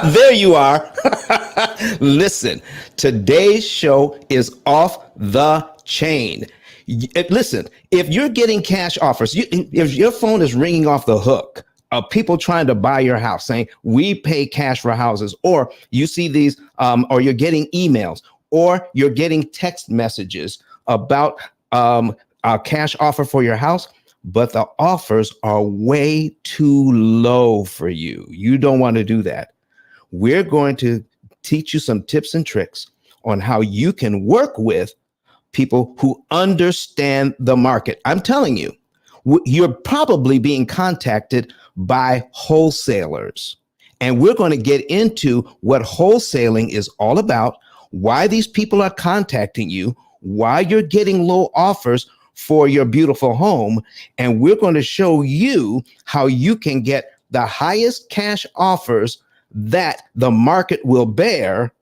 There you are. Listen, today's show is off the chain. Listen, if you're getting cash offers, if your phone is ringing off the hook of people trying to buy your house saying we pay cash for houses, or you see these, or you're getting emails, or you're getting text messages about a cash offer for your house, but the offers are way too low for you. You don't want to do that. We're going to teach you some tips and tricks on how you can work with people who understand the market. I'm telling you, you're probably being contacted by wholesalers. And we're going to get into what wholesaling is all about, why these people are contacting you, why you're getting low offers for your beautiful home. And we're going to show you how you can get the highest cash offers that the market will bear,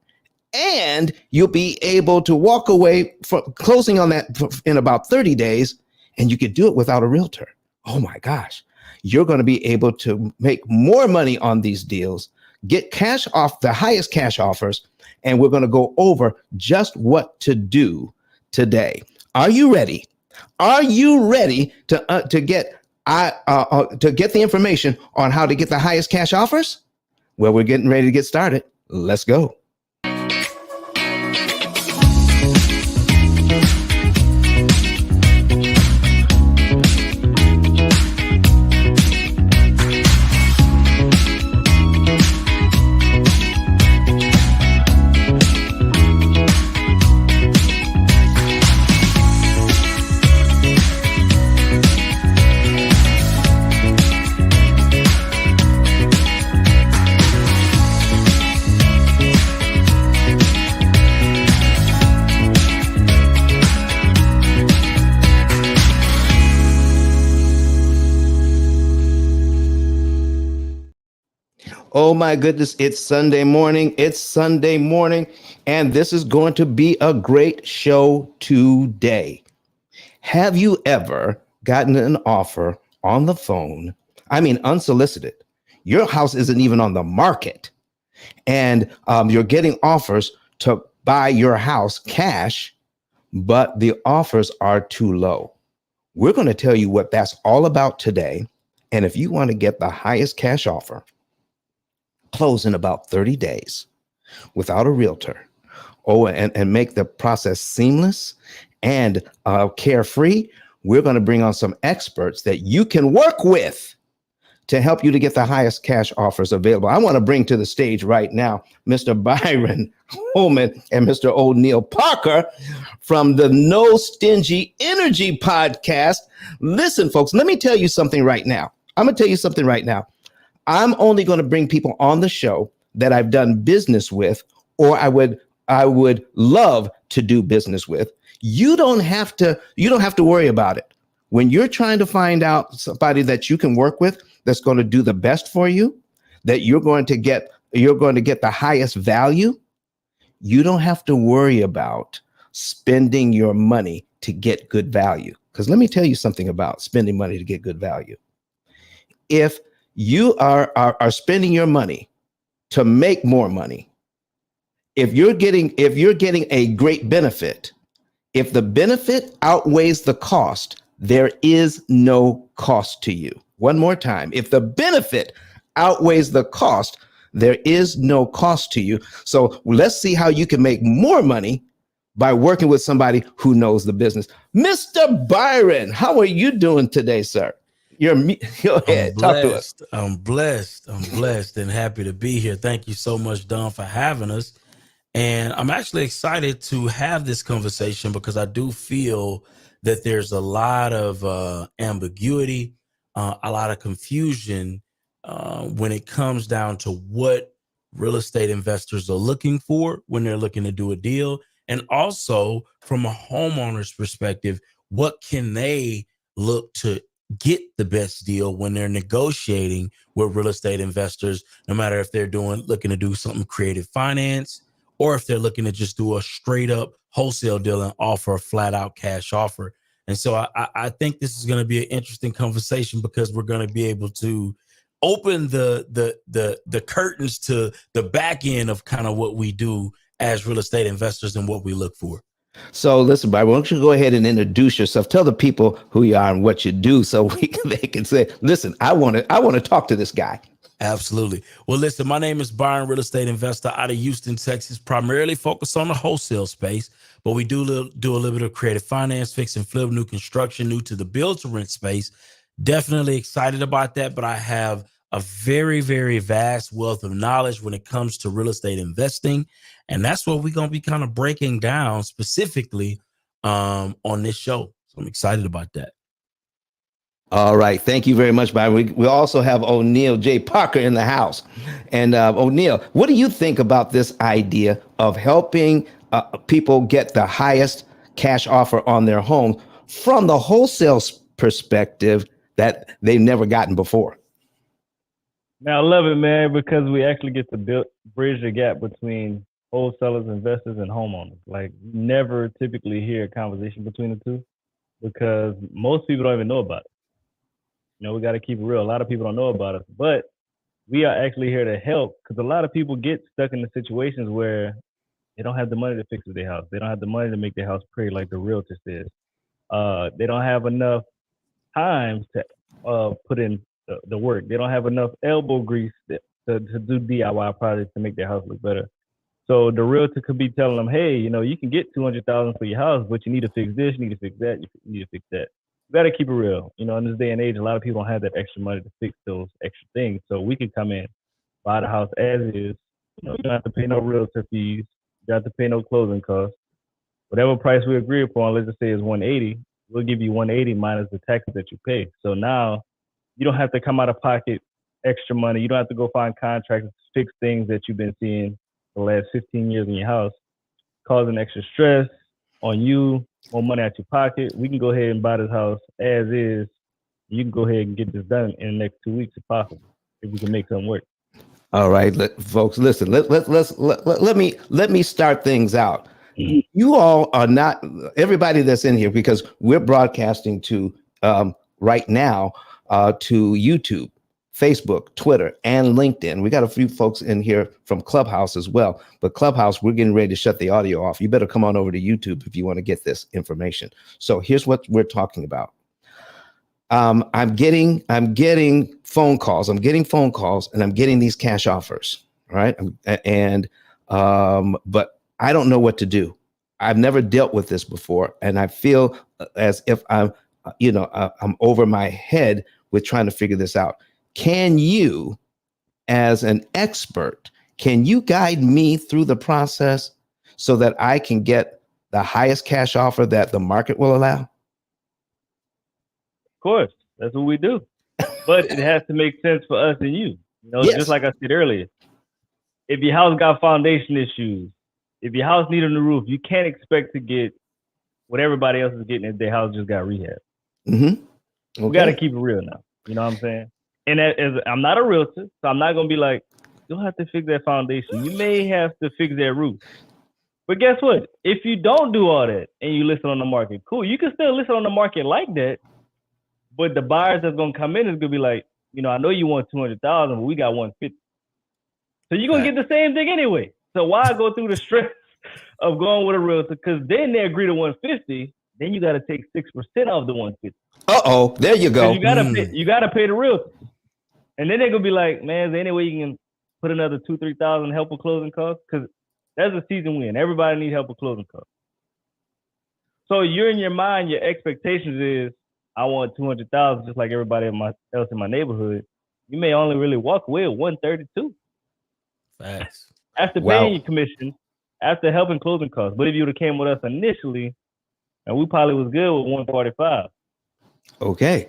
and you'll be able to walk away from closing on that in about 30 days, and you could do it without a realtor. Oh my gosh, you're going to be able to make more money on these deals, get cash off, the highest cash offers, and we're going to go over just what to do today. Are you ready? Are you ready to get the information on how to get the highest cash offers? Well, we're getting ready to get started. Let's go. Oh my goodness, it's Sunday morning. It's Sunday morning, and this is going to be a great show today. Have you ever gotten an offer on the phone? I mean, unsolicited. Your house isn't even on the market, and you're getting offers to buy your house cash, but the offers are too low. We're going to tell you what that's all about today. And if you want to get the highest cash offer, close in about 30 days without a realtor, and make the process seamless and carefree, we're going to bring on some experts that you can work with to help you to get the highest cash offers available. I want to bring to the stage right now Mr. Byron Holman and Mr. O'Neill Parker from the No Stingy Energy Podcast. Listen, folks, let me tell you something right now. I'm only going to bring people on the show that I've done business with, or I would love to do business with. You don't have to worry about it. When you're trying to find out somebody that you can work with that's going to do the best for you, that you're going to get the highest value, you don't have to worry about spending your money to get good value. Because let me tell you something about spending money to get good value. If you are spending your money to make more money, if you're getting a great benefit, if the benefit outweighs the cost, there is no cost to you. One more time. If the benefit outweighs the cost, there is no cost to you. So let's see how you can make more money by working with somebody who knows the business. Mr. Byron, how are you doing today, sir? Go ahead. Talk to us. I'm blessed and happy to be here. Thank you so much, Don, for having us. And I'm actually excited to have this conversation because I do feel that there's a lot of ambiguity, a lot of confusion when it comes down to what real estate investors are looking for when they're looking to do a deal. And also from a homeowner's perspective, what can they look to get the best deal when they're negotiating with real estate investors, no matter if they're looking to do something creative finance, or if they're looking to just do a straight up wholesale deal and offer a flat out cash offer. And so I think this is going to be an interesting conversation because we're going to be able to open the curtains to the back end of kind of what we do as real estate investors and what we look for. So listen, Byron, why don't you go ahead and introduce yourself? Tell the people who you are and what you do, so they can say, "Listen, I want to talk to this guy." Absolutely. Well, listen, my name is Byron, real estate investor out of Houston, Texas, primarily focused on the wholesale space, but we do a little bit of creative finance, fix and flip, new construction, new to the build to rent space. Definitely excited about that, but I have a very, very vast wealth of knowledge when it comes to real estate investing. And that's what we're going to be kind of breaking down specifically on this show. So I'm excited about that. All right. Thank you very much, Byron. We also have O'Neal J. Parker in the house. And O'Neal, what do you think about this idea of helping people get the highest cash offer on their home from the wholesale perspective that they've never gotten before? Man, I love it, man, because we actually get to bridge the gap between wholesalers, investors, and homeowners. Like, you never typically hear a conversation between the two because most people don't even know about it. You know, we got to keep it real. A lot of people don't know about us, but we are actually here to help because a lot of people get stuck in the situations where they don't have the money to fix their house. They don't have the money to make their house pretty like the realtor says. They don't have enough time to put in the work. They don't have enough elbow grease to do DIY projects to make their house look better. So the realtor could be telling them, hey, you know, you can get $200,000 for your house, but you need to fix this, you need to fix that, you need to fix that. You got to keep it real. You know, in this day and age, a lot of people don't have that extra money to fix those extra things. So we can come in, buy the house as is. You know, you don't have to pay no realtor fees. You don't have to pay no closing costs. Whatever price we agree upon, let's just say is 180, we'll give you 180 minus the taxes that you pay. So now you don't have to come out of pocket extra money. You don't have to go find contractors to fix things that you've been seeing for the last 15 years in your house, causing extra stress on you, more money out your pocket. We can go ahead and buy this house as is. You can go ahead and get this done in the next 2 weeks if possible, if we can make something work. All right, folks, listen. Let me start things out. You all are not everybody that's in here because we're broadcasting to right now to YouTube, Facebook, Twitter, and LinkedIn. We got a few folks in here from Clubhouse as well, but Clubhouse, we're getting ready to shut the audio off. You better come on over to YouTube if you want to get this information. So here's what we're talking about. I'm getting phone calls. I'm getting phone calls, and I'm getting these cash offers. Right, but I don't know what to do. I've never dealt with this before, and I feel as if I'm over my head with trying to figure this out. Can you, as an expert, can you guide me through the process so that I can get the highest cash offer that the market will allow? Of course, that's what we do. But it has to make sense for us and you. You know, Yes. Just like I said earlier, if your house got foundation issues, if your house needed a new roof, you can't expect to get what everybody else is getting if their house just got rehab. Mm-hmm. Okay. We got to keep it real now. You know what I'm saying? And I'm not a realtor, so I'm not going to be like, you'll have to fix that foundation. You may have to fix that roof. But guess what? If you don't do all that and you list it on the market, cool. You can still list it on the market like that. But the buyers that's going to come in is going to be like, you know, I know you want 200,000, but we got 150. So you're going to get the same thing anyway. So why go through the stress of going with a realtor? Because then they agree to 150. Then you got to take 6% off the 150. There you go. You gotta pay the realtor. And then they're gonna be like, man, is there any way you can put another $2,000-3,000 help with closing costs? Because that's a season win. Everybody needs help with closing costs. So you're in your mind, your expectations is, I want 200,000 just like everybody else in my neighborhood. You may only really walk away with 132. Facts. After paying your commission, after helping closing costs. But if you would have came with us initially, and we probably was good with 145. Okay.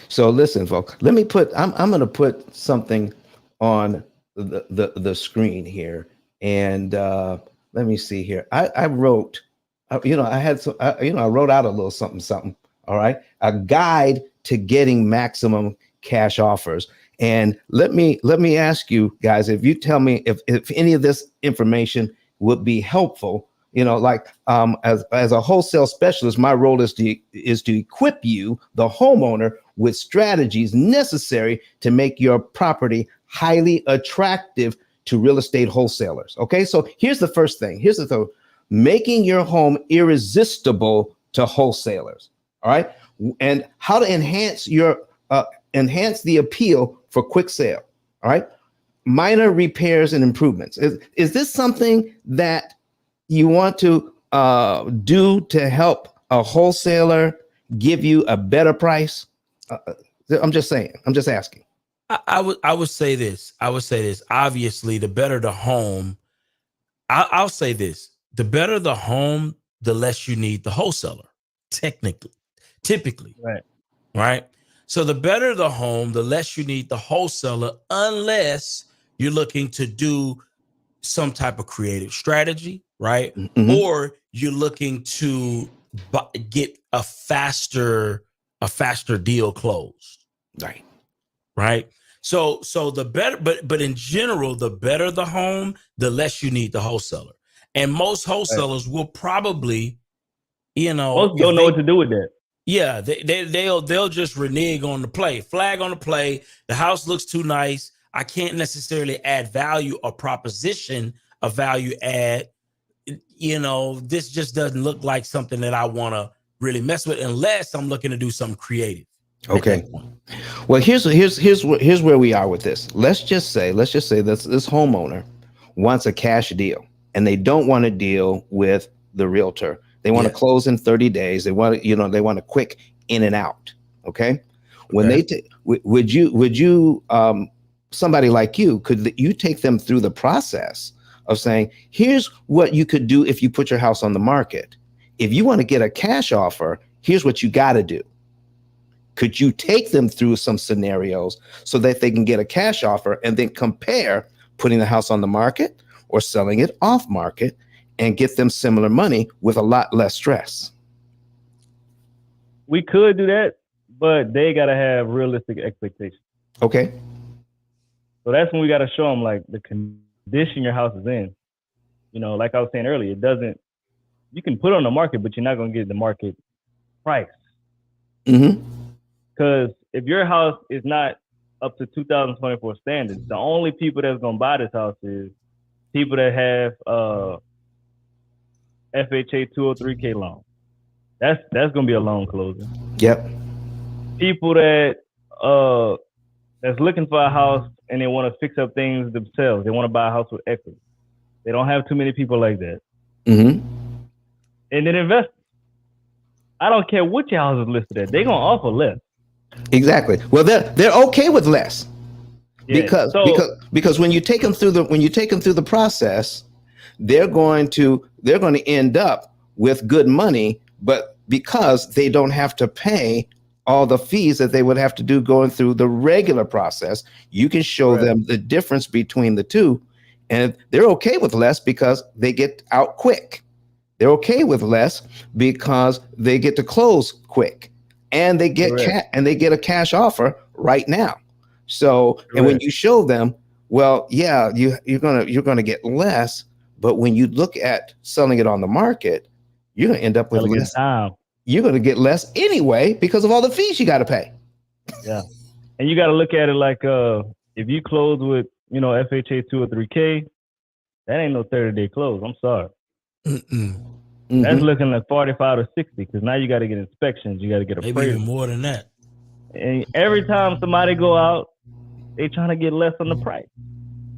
So listen, folks, I'm going to put something on the screen here. And let me see here. I wrote, I wrote out a little something. All right. A guide to getting maximum cash offers. And let me ask you guys, if you tell me if any of this information would be helpful, like as a wholesale specialist, my role is to equip you, the homeowner, with strategies necessary to make your property highly attractive to real estate wholesalers. Okay, so here's the first thing. Here's the thing: making your home irresistible to wholesalers. All right, and how to enhance the appeal for quick sale. All right, minor repairs and improvements. Is this something that you want to do to help a wholesaler give you a better price? I'm just saying. I'm just asking. I would say this. Obviously, the better the home. I'll say this: the better the home, the less you need the wholesaler. Typically, right. So the better the home, the less you need the wholesaler, unless you're looking to do some type of creative strategy, right? Mm-hmm. Or you're looking to get a faster deal closed, right? So the better, but in general, the better the home, the less you need the wholesaler. And most wholesalers will probably, most don't know what to do with that. Yeah, they'll just renege on the play, flag on the play. The house looks too nice. I can't necessarily add value or proposition a value add. This just doesn't look like something that I want to really mess with unless I'm looking to do something creative. Okay. Well, here's where we are with this. Let's just say this homeowner wants a cash deal and they don't want to deal with the realtor. They want to close in 30 days. They want a quick in and out. Okay. When would you somebody like you, could you take them through the process of saying, here's what you could do if you put your house on the market. If you want to get a cash offer, here's what you got to do. Could you take them through some scenarios so that they can get a cash offer and then compare putting the house on the market or selling it off market and get them similar money with a lot less stress? We could do that, but they got to have realistic expectations. Okay. So that's when we got to show them like the condition your house is in. Like I was saying earlier, you can put it on the market, but you're not going to get the market price. Mm-hmm. Because if your house is not up to 2024 standards, the only people that's going to buy this house is people that have FHA 203K loan. That's going to be a loan closing. Yep. People that that's looking for a house and they want to fix up things themselves. They want to buy a house with equity. They don't have too many people like that. Mm-hmm. And then investors. I don't care what your house is listed at. They're going to offer less. Exactly. Well, they're okay with less. Yeah, because when you take them through the process, they're going to end up with good money, but because they don't have to pay all the fees that they would have to do going through the regular process, you can show them the difference between the two, and they're okay with less because they get out quick. They're okay with less because they get to close quick, and they get a cash offer right now. So, and when you show them, well, yeah, you're gonna get less, but when you look at selling it on the market, you're gonna end up with less time. You're gonna get less anyway because of all the fees you got to pay. Yeah, and you got to look at it like if you close with FHA 2 or 3K, that ain't no 30-day close. I'm sorry. Mm-hmm. That's looking like 45 or 60 because now you got to get inspections, you got to get appraisal. Maybe even more than that. And every time somebody go out, they trying to get less on the price.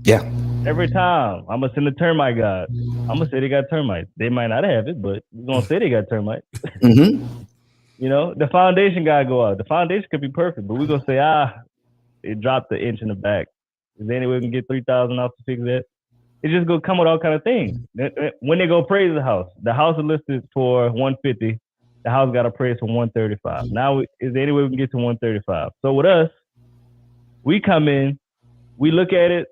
Yeah. Every time I'm gonna send a termite guy. I'm gonna say they got termites. They might not have it, but we're gonna say they got termites. Mm-hmm. The foundation guy go out. The foundation could be perfect, but we're gonna say it dropped the inch in the back. Is there any way we can get $3,000 off to fix that? It's just gonna come with all kind of things. When they go appraise the house is listed for $150. The house got appraised for $135. Now, is there any way we can get to $135? So with us, we come in, we look at it,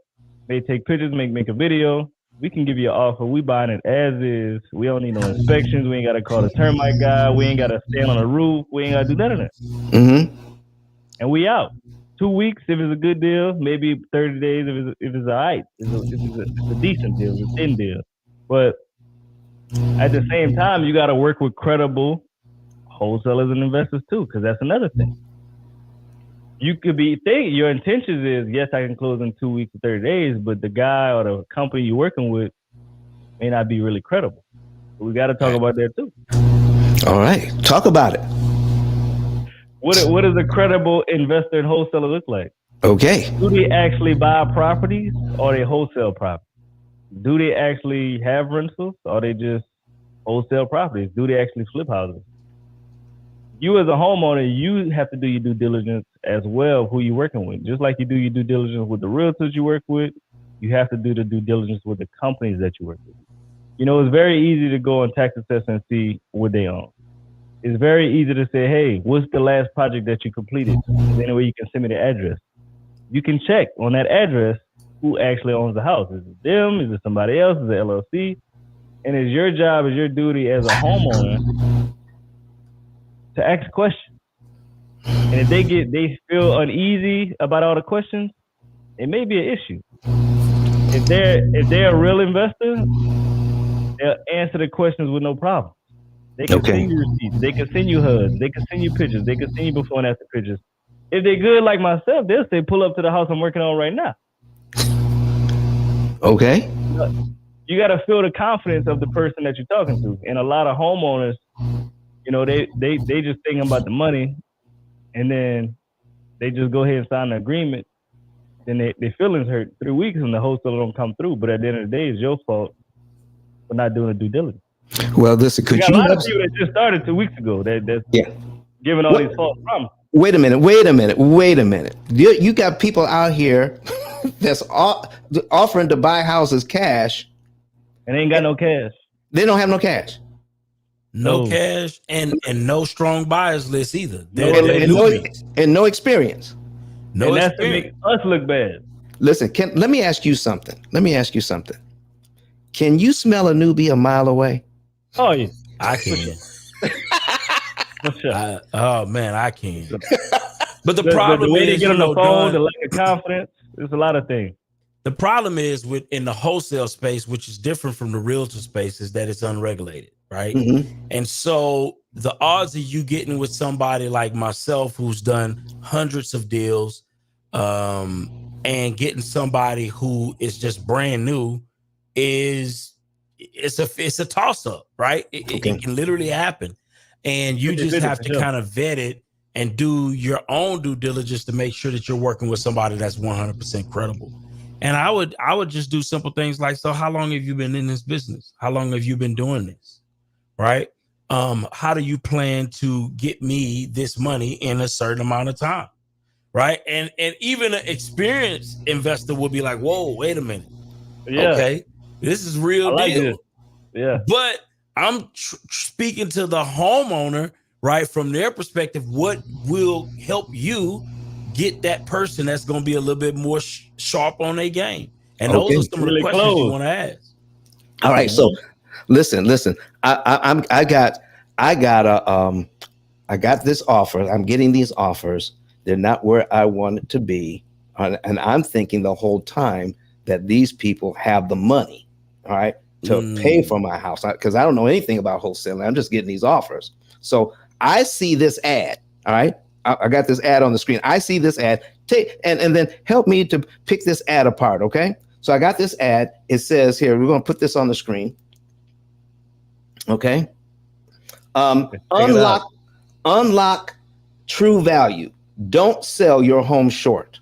they take pictures, make a video. We can give you an offer. We buying it as is. We don't need no inspections. We ain't got to call the termite guy. We ain't got to stand on the roof. We ain't got to do none of that. Mm-hmm. And we out. 2 weeks if it's a good deal. Maybe 30 days if it's all right. It's a decent deal. It's a thin deal. But At the same time, you got to work with credible wholesalers and investors too, because that's another thing. You could be thinking your intentions is, yes, I can close in 2 weeks or 30 days, but the guy or the company you're working with may not be really credible. So we got to talk about that too. All right, talk about it. What does a credible investor and wholesaler look like? Okay. Do they actually buy properties or they wholesale properties? Do they actually have rentals or they just wholesale properties? Do they actually flip houses? You as a homeowner, you have to do your due diligence as well, who you're working with. Just like you do your due diligence with the realtors you work with, you have to do the due diligence with the companies that you work with. You know, it's very easy to go on tax assessment and see what they own. It's very easy to say, hey, what's the last project that you completed? Is there any way you can send me the address? You can check on that address who actually owns the house. Is it them? Is it somebody else? Is it LLC? And it's your job, it's your duty as a homeowner to ask questions. And if they feel uneasy about all the questions, it may be an issue. If they're a real investor, they'll answer the questions with no problem. They can send you receipts, they can send you HUDs, they can send you pictures, they can send you before and after pictures. If they're good like myself, they'll say, pull up to the house I'm working on right now. Okay. You got to feel the confidence of the person that you're talking to. And a lot of homeowners, you know, they just thinking about the money, and then they just go ahead and sign an agreement. Then their feelings hurt 3 weeks and the wholesaler don't come through. But at the end of the day, it's your fault for not doing the due diligence. Well, listen, could you got a lot of people that just started 2 weeks ago that's giving all these false promises. Wait a minute. You got people out here that's offering to buy houses cash. And they ain't got no cash. They don't have no cash. No cash and no strong buyers list either. And no experience. No, and that's to make us look bad. Listen, let me ask you something. Can you smell a newbie a mile away? Oh, yeah. I can. I can. But the problem the way is, they get on the phone, the lack of confidence, there's a lot of things. The problem is in the wholesale space, which is different from the realtor space, is that it's unregulated, right? Mm-hmm. And so the odds of you getting with somebody like myself who's done hundreds of deals and getting somebody who is just brand new it's a toss-up, right? It can literally happen. And you just have to kind of vet it and do your own due diligence to make sure that you're working with somebody that's 100% credible. And I would just do simple things like, so how long have you been in this business? How long have you been doing this? Right? How do you plan to get me this money in a certain amount of time? Right? And even an experienced investor will be like, whoa, wait a minute. Yeah. Okay. This is real deal. This. Yeah. But I'm speaking to the homeowner, right? From their perspective, what will help you get that person that's going to be a little bit more sharp on their game? And those are some of the questions you want to ask. All right. So listen, I got this offer. I'm getting these offers. They're not where I want it to be. And I'm thinking the whole time that these people have the money, all right, to pay for my house, because I don't know anything about wholesaling. I'm just getting these offers. So I see this ad, all right? I got this ad on the screen. I see this ad. And then help me to pick this ad apart, okay? So I got this ad. It says here, we're going to put this on the screen. Okay. Unlock true value. Don't sell your home short.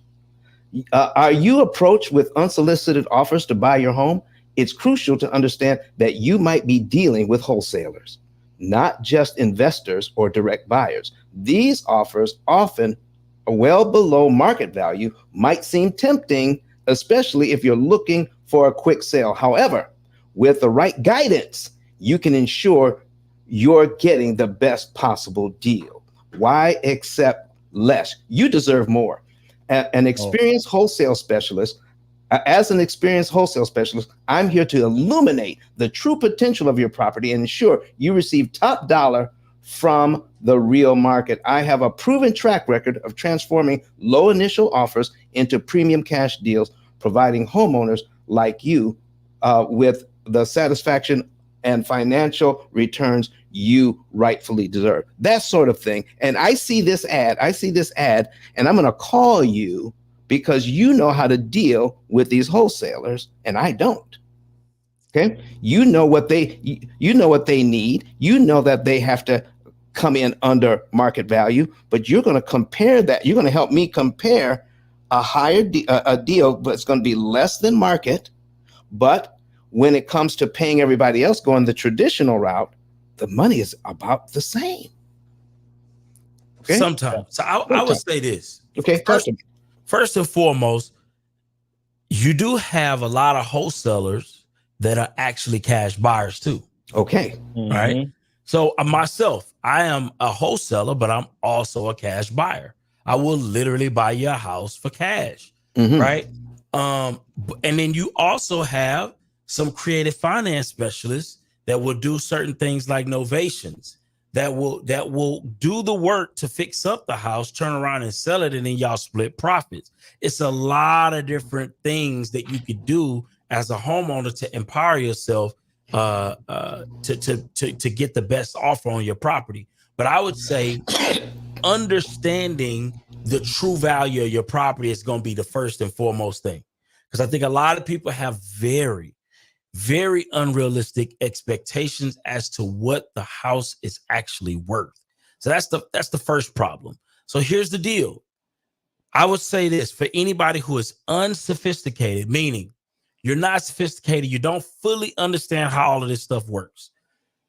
Are you approached with unsolicited offers to buy your home? It's crucial to understand that you might be dealing with wholesalers, not just investors or direct buyers. These offers, often well below market value, might seem tempting, especially if you're looking for a quick sale. However, with the right guidance, you can ensure you're getting the best possible deal. Why accept less? You deserve more. An experienced wholesale specialist, as an experienced wholesale specialist, I'm here to illuminate the true potential of your property and ensure you receive top dollar from the real market. I have a proven track record of transforming low initial offers into premium cash deals, providing homeowners like you with the satisfaction and financial returns you rightfully deserve. That sort of thing. And I see this ad, and I'm going to call you because you know how to deal with these wholesalers and I don't. Okay. You know what they need. You know that they have to come in under market value, but you're going to compare that. You're going to help me compare a deal, but it's going to be less than market. But when it comes to paying everybody else going the traditional route, the money is about the same. Okay? Sometimes. So I would say this. Okay. First and foremost, you do have a lot of wholesalers that are actually cash buyers too. Okay. Right. So myself, I am a wholesaler, but I'm also a cash buyer. I will literally buy your house for cash. Right. And then you also have some creative finance specialists that will do certain things like novations that will do the work to fix up the house, turn around and sell it, and then y'all split profits. It's a lot of different things that you could do as a homeowner to empower yourself to get the best offer on your property. But I would say understanding the true value of your property is going to be the first and foremost thing. Because I think a lot of people have very, very unrealistic expectations as to what the house is actually worth. So that's the first problem. So here's the deal. I would say this for anybody who is unsophisticated, meaning you're not sophisticated, you don't fully understand how all of this stuff works.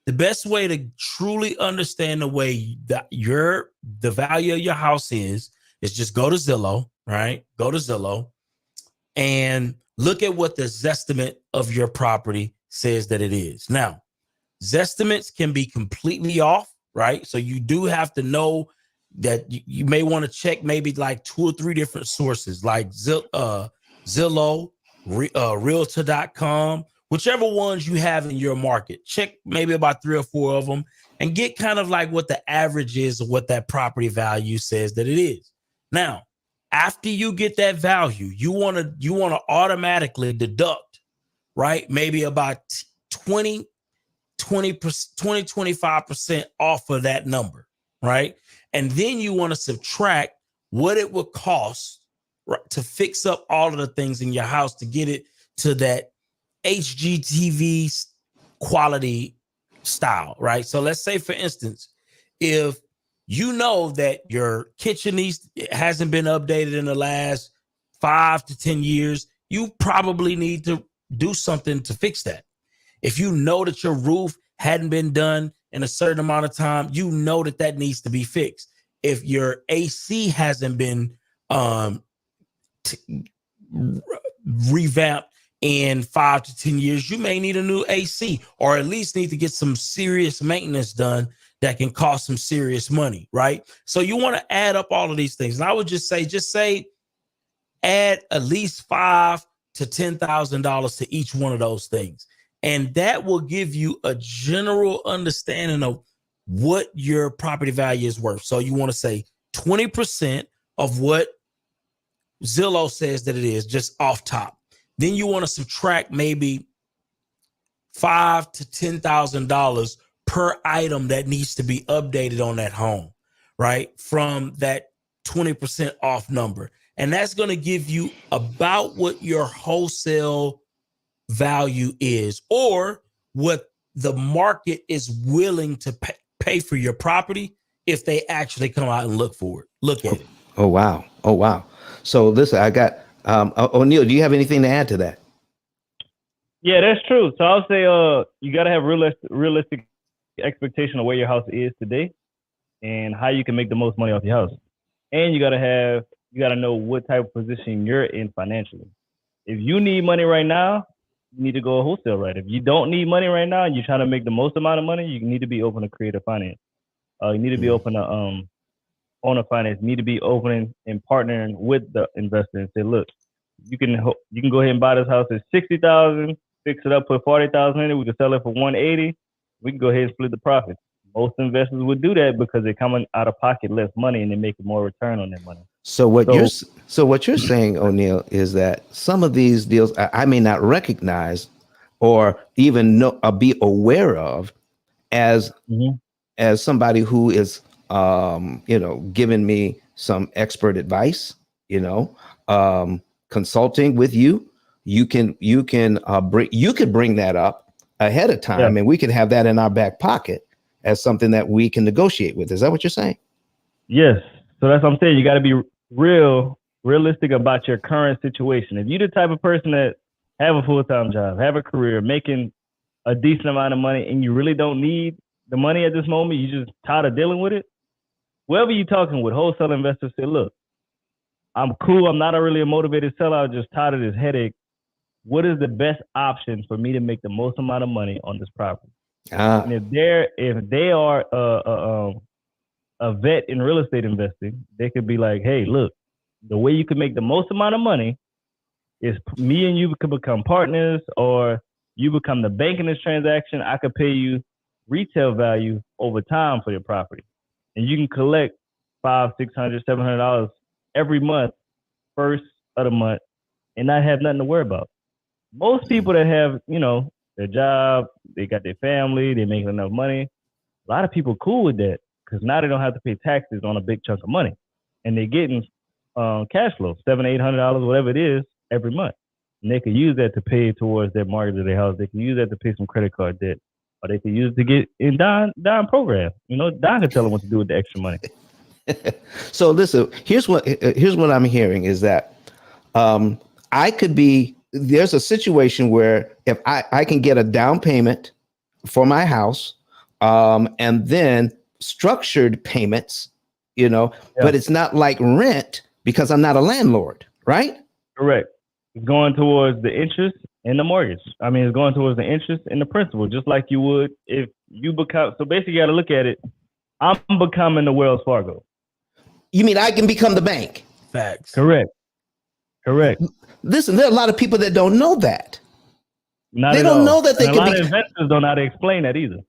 The best way to truly understand the way that the value of your house is just go to Zillow, right? Go to Zillow and look at what the Zestimate of your property says that it is. Now, Zestimates can be completely off, right? So you do have to know that you may want to check maybe like 2 or 3 different sources like Zillow, Realtor.com, whichever ones you have in your market. Check maybe about 3 or 4 of them and get kind of like what the average is of what that property value says that it is. Now, after you get that value, you want to automatically deduct, right? Maybe about 25% off of that number, right? And then you want to subtract what it would cost, right, to fix up all of the things in your house to get it to that HGTV quality style, right? So let's say, for instance, if you know that your kitchen hasn't been updated in the last 5 to 10 years, you probably need to do something to fix that. If you know that your roof hadn't been done in a certain amount of time, you know that needs to be fixed. If your AC hasn't been revamped in 5 to 10 years, you may need a new AC, or at least need to get some serious maintenance done that can cost some serious money, right? So you want to add up all of these things. And I would just say add at least $5,000 to $10,000 to each one of those things. And that will give you a general understanding of what your property value is worth. So you want to say 20% of what Zillow says that it is, just off top. Then you want to subtract maybe $5,000 to $10,000 per item that needs to be updated on that home, right? From that 20% off number. And that's going to give you about what your wholesale value is, or what the market is willing to pay for your property if they actually come out and look at it. Oh, wow. So listen, I got, O'Neal, do you have anything to add to that? Yeah, that's true. So I'll say you got to have realistic expectation of where your house is today and how you can make the most money off your house. And you got to know what type of position you're in financially. If you need money right now, you need to go wholesale, right? If you don't need money right now and you're trying to make the most amount of money, you need to be open to creative finance. You need to be open to owner finance. You need to be opening and partnering with the investor and say, look, you can go ahead and buy this house at $60,000, fix it up, put $40,000 in it. We can sell it for $180,000. We can go ahead and split the profits. Most investors would do that because they're coming out of pocket less money and they're making more return on their money. So what you're saying, O'Neal, is that some of these deals I may not recognize or even know be aware of as as somebody who is giving me some expert advice, consulting with you. You could bring that up ahead of time, and we could have that in our back pocket as something that we can negotiate with. Is that what you're saying? Yes. So that's what I'm saying. You got to be realistic about your current situation. If you're the type of person that have a full-time job, have a career, making a decent amount of money, and you really don't need the money at this moment, you just tired of dealing with it, whoever you're talking with, wholesale investors say, look, I'm cool. I'm not really a motivated seller. I'm just tired of this headache. What is the best option for me to make the most amount of money on this property? And if they are a vet in real estate investing, they could be like, hey, look, the way you can make the most amount of money is me and you could become partners, or you become the bank in this transaction. I could pay you retail value over time for your property, and you can collect $500, $600, $700 every month, first of the month, and not have nothing to worry about. Most people that have, their job, they got their family, they make enough money. A lot of people cool with that because now they don't have to pay taxes on a big chunk of money, and they're getting cash flow, $700, $800, whatever it is, every month. And they can use that to pay towards their mortgage of their house. They can use that to pay some credit card debt, or they can use it to get in Don program. Don can tell them what to do with the extra money. So listen, here's what I'm hearing is that there's a situation where if I can get a down payment for my house, and then structured payments, but it's not like rent because I'm not a landlord, right? Correct. It's going towards the interest and the mortgage. I mean, it's going towards the interest and the principal, just like you would if you become. So basically, you got to look at it. I'm becoming the Wells Fargo. You mean I can become the bank? Facts. Correct. Listen, there are a lot of people that don't know that. They don't know that they can. A lot of investors don't know how to explain that either.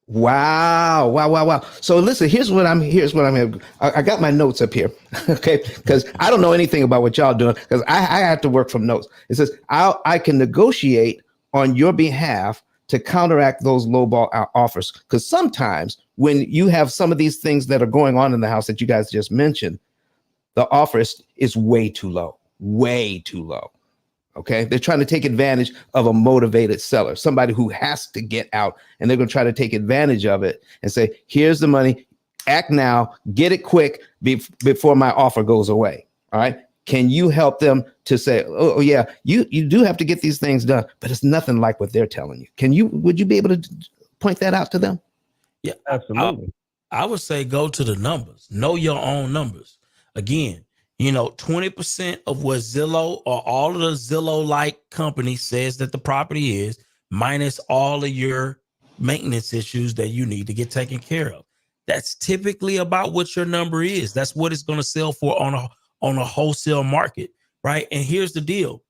Wow. So listen, here's what I'm having. I got my notes up here. Okay. Because I don't know anything about what y'all doing because I have to work from notes. It says I can negotiate on your behalf to counteract those lowball offers. Because sometimes when you have some of these things that are going on in the house that you guys just mentioned, the offer is way too low. Okay. They're trying to take advantage of a motivated seller, somebody who has to get out, and they're going to try to take advantage of it and say, here's the money, act now, get it quick before my offer goes away. All right. Can you help them to say, oh yeah, you do have to get these things done, but it's nothing like what they're telling you. Would you be able to point that out to them? Yeah, absolutely. I would say go to the numbers, know your own numbers. Again, 20% of what Zillow or all of the Zillow-like companies says that the property is, minus all of your maintenance issues that you need to get taken care of. That's typically about what your number is. That's what it's going to sell for on a wholesale market, right? And here's the deal.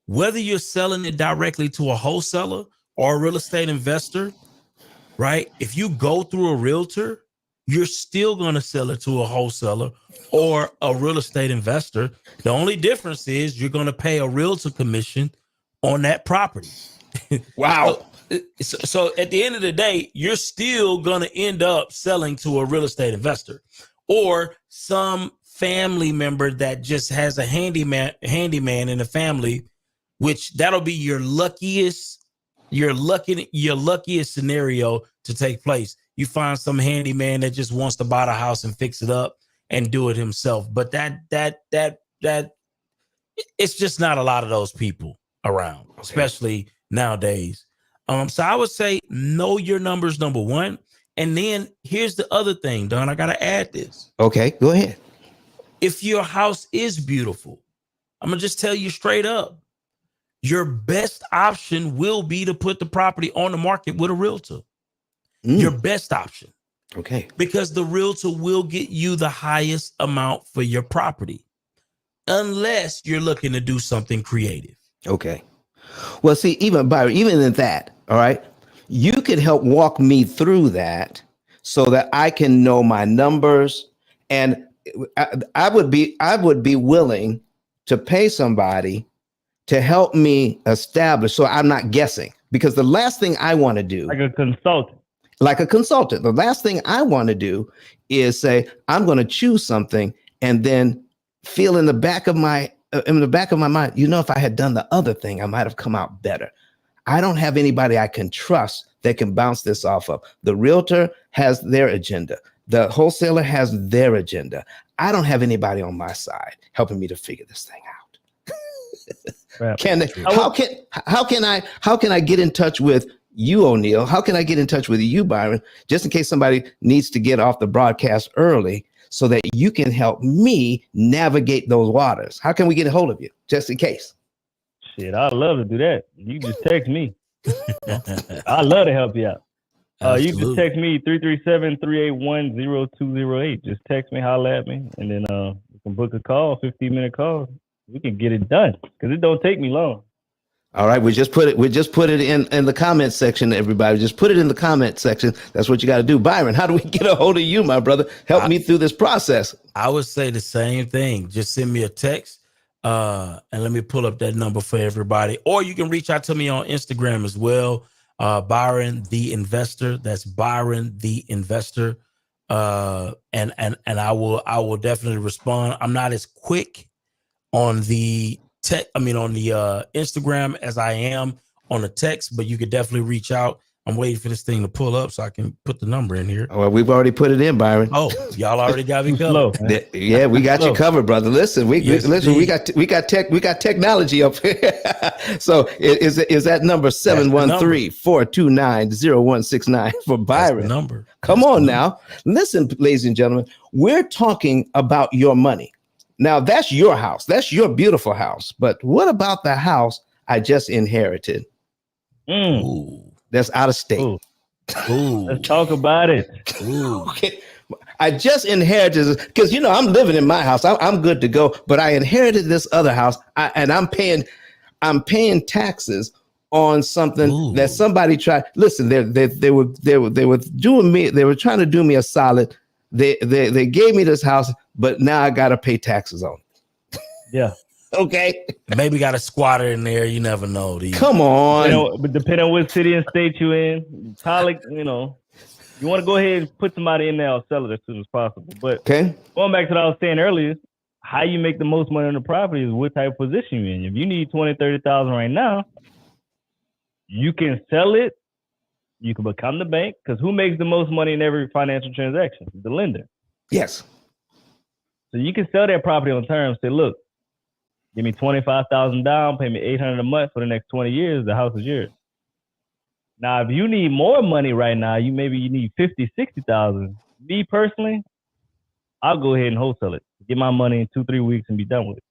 Whether you're selling it directly to a wholesaler or a real estate investor, right? If you go through a realtor, you're still going to sell it to a wholesaler or a real estate investor. The only difference is you're going to pay a realtor commission on that property. Wow. So at the end of the day, you're still going to end up selling to a real estate investor or some family member that just has a handyman in the family, which that'll be your luckiest scenario to take place. You find some handyman that just wants to buy the house and fix it up and do it himself. But that it's just not a lot of those people around, especially nowadays. So I would say know your numbers, number one. And then here's the other thing, Don, I got to add this. Okay, go ahead. If your house is beautiful, I'm going to just tell you straight up, your best option will be to put the property on the market with a realtor. Your best option. Okay. Because the realtor will get you the highest amount for your property, unless you're looking to do something creative. Okay. Well, see, even Byron, even in that, all right, you could help walk me through that so that I can know my numbers, and I would be willing to pay somebody to help me establish, so I'm not guessing. Because the last thing I want to do, like a consultant. The last thing I want to do is say, I'm going to choose something and then feel in the back of my mind, if I had done the other thing, I might have come out better. I don't have anybody I can trust that can bounce this off of. The realtor has their agenda. The wholesaler has their agenda. I don't have anybody on my side helping me to figure this thing out. How can I get in touch with you, O'Neal? How can I get in touch with you, Byron? Just in case somebody needs to get off the broadcast early so that you can help me navigate those waters. How can we get a hold of you? Just in case. Shit, I'd love to do that. You just text me. I'd love to help you out. You just text me 337-381-0208. Just text me, holler at me, and then we can book a call, 15-minute call. We can get it done because it don't take me long. All right, we just put it in the comment section, everybody. Just put it in the comment section. That's what you got to do. Byron, how do we get a hold of you, my brother? Help me through this process. I would say the same thing. Just send me a text and let me pull up that number for everybody. Or you can reach out to me on Instagram as well. Byron the Investor. That's Byron the Investor. And I will definitely respond. I'm not as quick on the Instagram as I am on the text, but you could definitely reach out. I'm waiting for this thing to pull up so I can put the number in here. Well, we've already put it in, Byron. Oh, y'all already got me covered. Yeah, we got you covered, brother. Listen, we got technology up here. So is that number 713-429-0169 for Byron? Number. Come on now. Listen, ladies and gentlemen, we're talking about your money. Now, that's your house. That's your beautiful house. But what about the house I just inherited? Ooh. That's out of state. Ooh. Let's talk about it. Ooh. Okay. I just inherited because I'm living in my house. I'm good to go. But I inherited this other house, and I'm paying taxes on something that somebody tried. Listen, they were doing me. They were trying to do me a solid. They gave me this house, but now I got to pay taxes on it. Yeah. Okay. Maybe got a squatter in there. You never know. Come on. But depending on what city and state you're in, probably, you want to go ahead and put somebody in there or sell it as soon as possible. But going back to what I was saying earlier, how you make the most money on the property is what type of position you're in. If you need $20,000-$30,000 right now, you can sell it. You can become the bank, because who makes the most money in every financial transaction? The lender. Yes. So you can sell that property on terms. Say, look, give me $25,000 down, pay me $800 a month for the next 20 years. The house is yours. Now, if you need more money right now, you need $50,000, $60,000. Me personally, I'll go ahead and wholesale it. Get my money in 2-3 weeks and be done with it.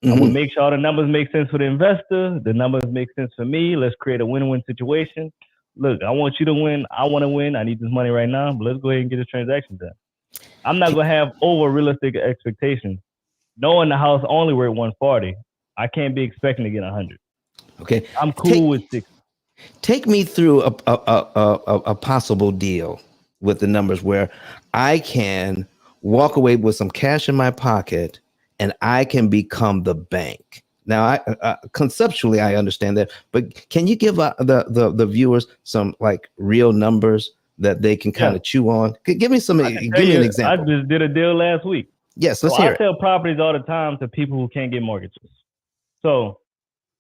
Mm-hmm. I'm gonna make sure all the numbers make sense for the investor. The numbers make sense for me. Let's create a win-win situation. Look, I want you to win. I want to win. I need this money right now, but let's go ahead and get this transaction done. I'm not going to have over realistic expectations. Knowing the house only worth 140, I can't be expecting to get 100. Okay. I'm cool with 60. Take me through a possible deal with the numbers where I can walk away with some cash in my pocket and I can become the bank. Now, I conceptually, I understand that, but can you give the viewers some like real numbers that they can kind of chew on? Give me an example. I just did a deal last week. Yes, let's hear it. I sell properties all the time to people who can't get mortgages. So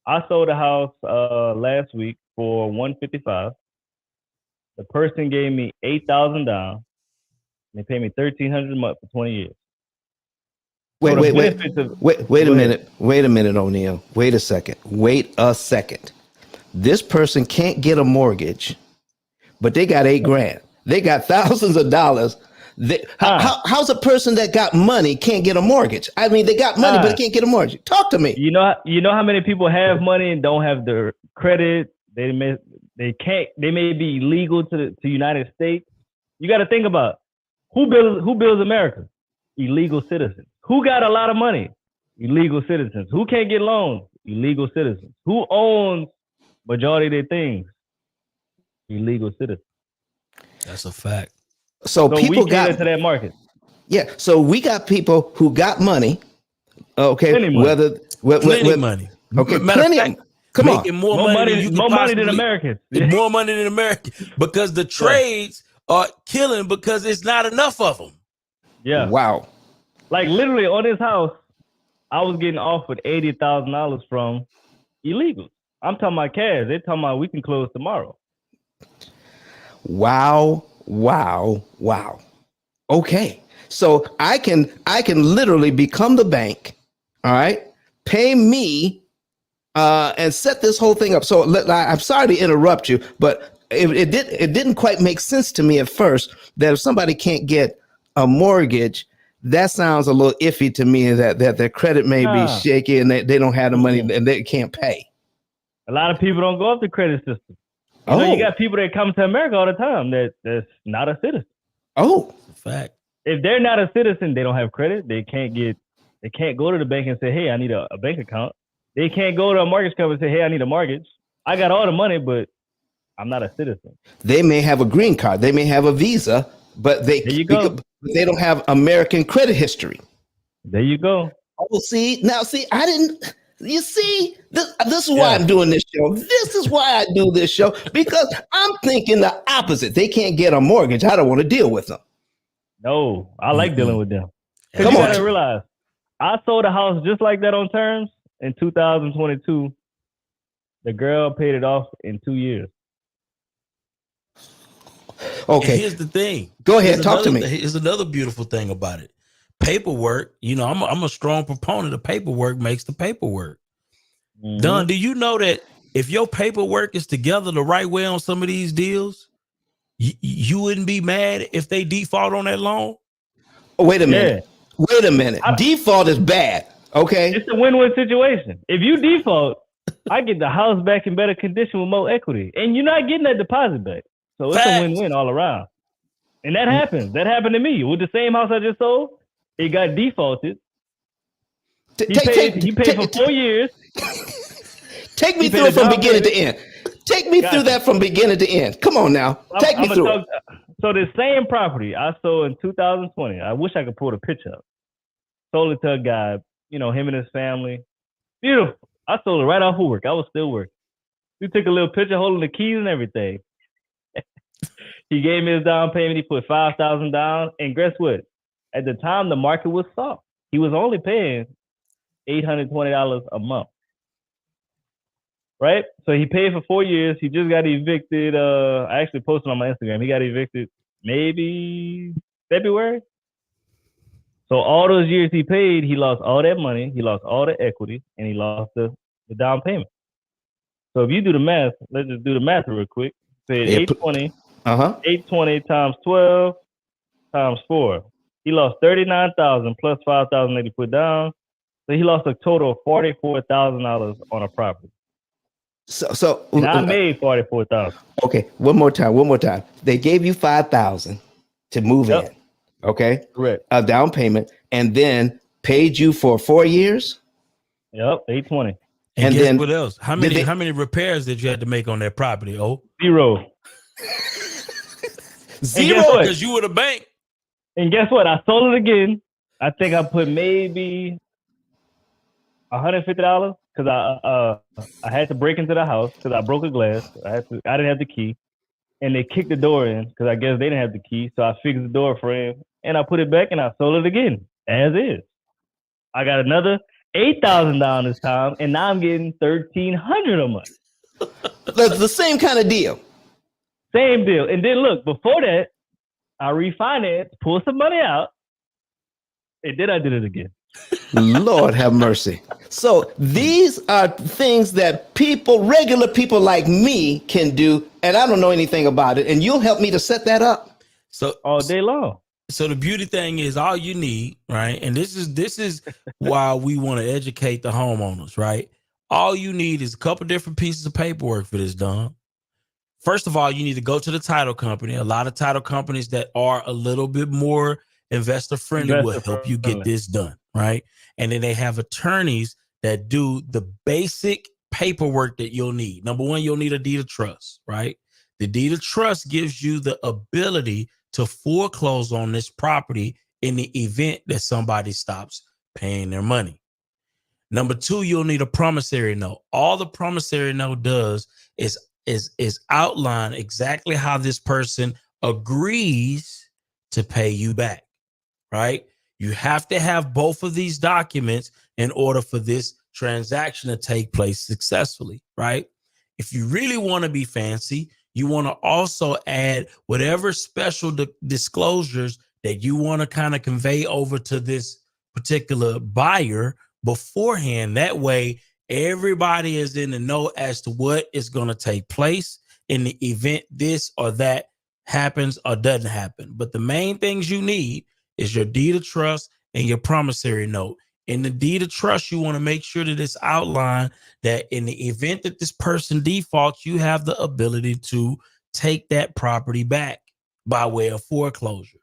I sold a house last week for $155,000. The person gave me $8,000 down. They paid me $1,300 a month for 20 years. Wait a minute. Wait a minute, O'Neal. Wait a second. This person can't get a mortgage, but they got $8,000. They got thousands of dollars. How's a person that got money can't get a mortgage? I mean, they got money, but they can't get a mortgage. Talk to me. You know how many people have money and don't have their credit? They may be illegal to the United States. You got to think about who builds America? Illegal citizens. Who got a lot of money? Illegal citizens. Who can't get loans? Illegal citizens. Who owns majority of their things? Illegal citizens. That's a fact. So people got into that market. Yeah. So we got people who got money. Okay. Plenty money. Plenty money. Okay. Come on. making more money than you more money than Americans. More money than Americans because the trades are killing because it's not enough of them. Yeah. Wow. Like literally on this house, I was getting offered $80,000 from illegals. I'm talking about cash. They're talking about we can close tomorrow. Wow. Okay. So I can literally become the bank, all right, pay me and set this whole thing up. So I'm sorry to interrupt you, but it didn't quite make sense to me at first that if somebody can't get a mortgage, that sounds a little iffy to me, that their credit may be shaky and they don't have the money and they can't pay. A lot of people don't go up the credit system. You know, you got people that come to America all the time that's not a citizen. Oh, fact. If they're not a citizen, they don't have credit. They can't go to the bank and say, hey, I need a bank account. They can't go to a mortgage company and say, hey, I need a mortgage. I got all the money, but I'm not a citizen. They may have a green card. They may have a visa, but they don't have American credit history. There you go. Oh, I didn't. You see, this is why I'm doing this show. This is why I do this show, because I'm thinking the opposite. They can't get a mortgage. I don't want to deal with them. No, I like dealing with them. Come you on. gotta realize, I sold a house just like that on terms in 2022. The girl paid it off in 2 years. Okay. And here's the thing. Go ahead. Talk to me. Here's another beautiful thing about it. Paperwork, you know, I'm a strong proponent of paperwork makes the paperwork. Mm-hmm. Don, do you know that if your paperwork is together the right way on some of these deals, you wouldn't be mad if they default on that loan? Oh, wait a minute. Default is bad. Okay. It's a win-win situation. If you default, I get the house back in better condition with more equity. And you're not getting that deposit back. So it's a win-win all around. And that happens. That happened to me. With the same house I just sold, it got defaulted. He paid for 4 years. Take me through it from beginning to end. Take me through that from beginning to end. Come on now. Take me through it. So the same property I sold in 2020. I wish I could pull the picture up. Sold it to a guy, you know, him and his family. Beautiful. I sold it right off of work. I was still working. We took a little picture holding the keys and everything. He gave me his down payment. He put $5,000 down. And guess what? At the time, the market was soft. He was only paying $820 a month. Right? So he paid for 4 years. He just got evicted. I actually posted on my Instagram. He got evicted maybe February. So all those years he paid, he lost all that money. He lost all the equity, and he lost the down payment. So if you do the math, let's just do the math real quick. Say 820. 820 times 12 times 4. He lost $39,000 plus $5,000 that he put down. So he lost a total of $44,000 on a property. So I made $44,000. Okay, one more time. They gave you $5,000 to move in. Okay, correct. A down payment, and then paid you for 4 years. Yep, 820. And guess what else? How many repairs did you have to make on that property? Oh, zero. Zero, because you were the bank. And guess what? I sold it again. I think I put maybe $150 because I had to break into the house because I broke a glass. I didn't have the key, and they kicked the door in because I guess they didn't have the key. So I fixed the door frame and I put it back and I sold it again as is. I got another $8,000 down this time, and now I'm getting $1,300 a month. That's the same kind of deal. Same deal. And then look, before that, I refinanced, pulled some money out, and then I did it again. Lord have mercy. So these are things that regular people like me can do, and I don't know anything about it, and you'll help me to set that up. So all day long. So the beauty thing is all you need, right? And this is why we want to educate the homeowners, right? All you need is a couple different pieces of paperwork for this, Don. First of all, you need to go to the title company. A lot of title companies that are a little bit more investor friendly will help you get this done, right? And then they have attorneys that do the basic paperwork that you'll need. Number one, you'll need a deed of trust, right? The deed of trust gives you the ability to foreclose on this property in the event that somebody stops paying their money. Number two, you'll need a promissory note. All the promissory note does is outline exactly how this person agrees to pay you back, right? You have to have both of these documents in order for this transaction to take place successfully, right? If you really want to be fancy, you want to also add whatever special disclosures that you want to kind of convey over to this particular buyer beforehand. That way, everybody is in the know as to what is going to take place in the event this or that happens or doesn't happen. But the main things you need is your deed of trust and your promissory note. In the deed of trust, you want to make sure that it's outlined that in the event that this person defaults, you have the ability to take that property back by way of foreclosure,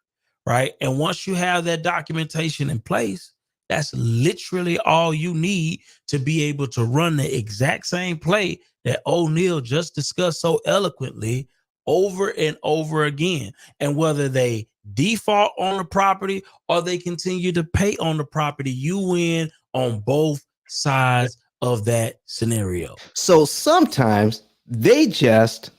right? And once you have that documentation in place, that's literally all you need to be able to run the exact same play that O'Neal just discussed so eloquently over and over again. And whether they default on the property or they continue to pay on the property, you win on both sides of that scenario. So sometimes they just,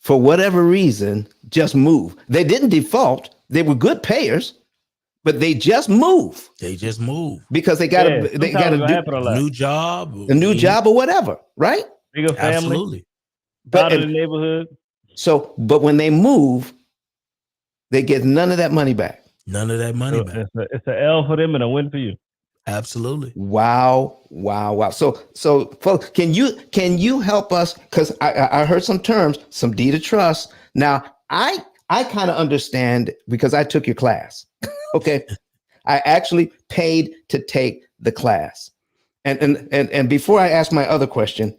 for whatever reason, just move. They didn't default. They were good payers, but they just move. They just move because they got to do a new job, or whatever, right? Bigger family, absolutely. Out of the neighborhood. So, but when they move, they get none of that money back. None of that money back. It's an L for them and a win for you. Absolutely. Wow. So folks, can you help us? Because I heard some terms, some deed of trust. Now, I kind of understand because I took your class. Okay. I actually paid to take the class. And before I ask my other question,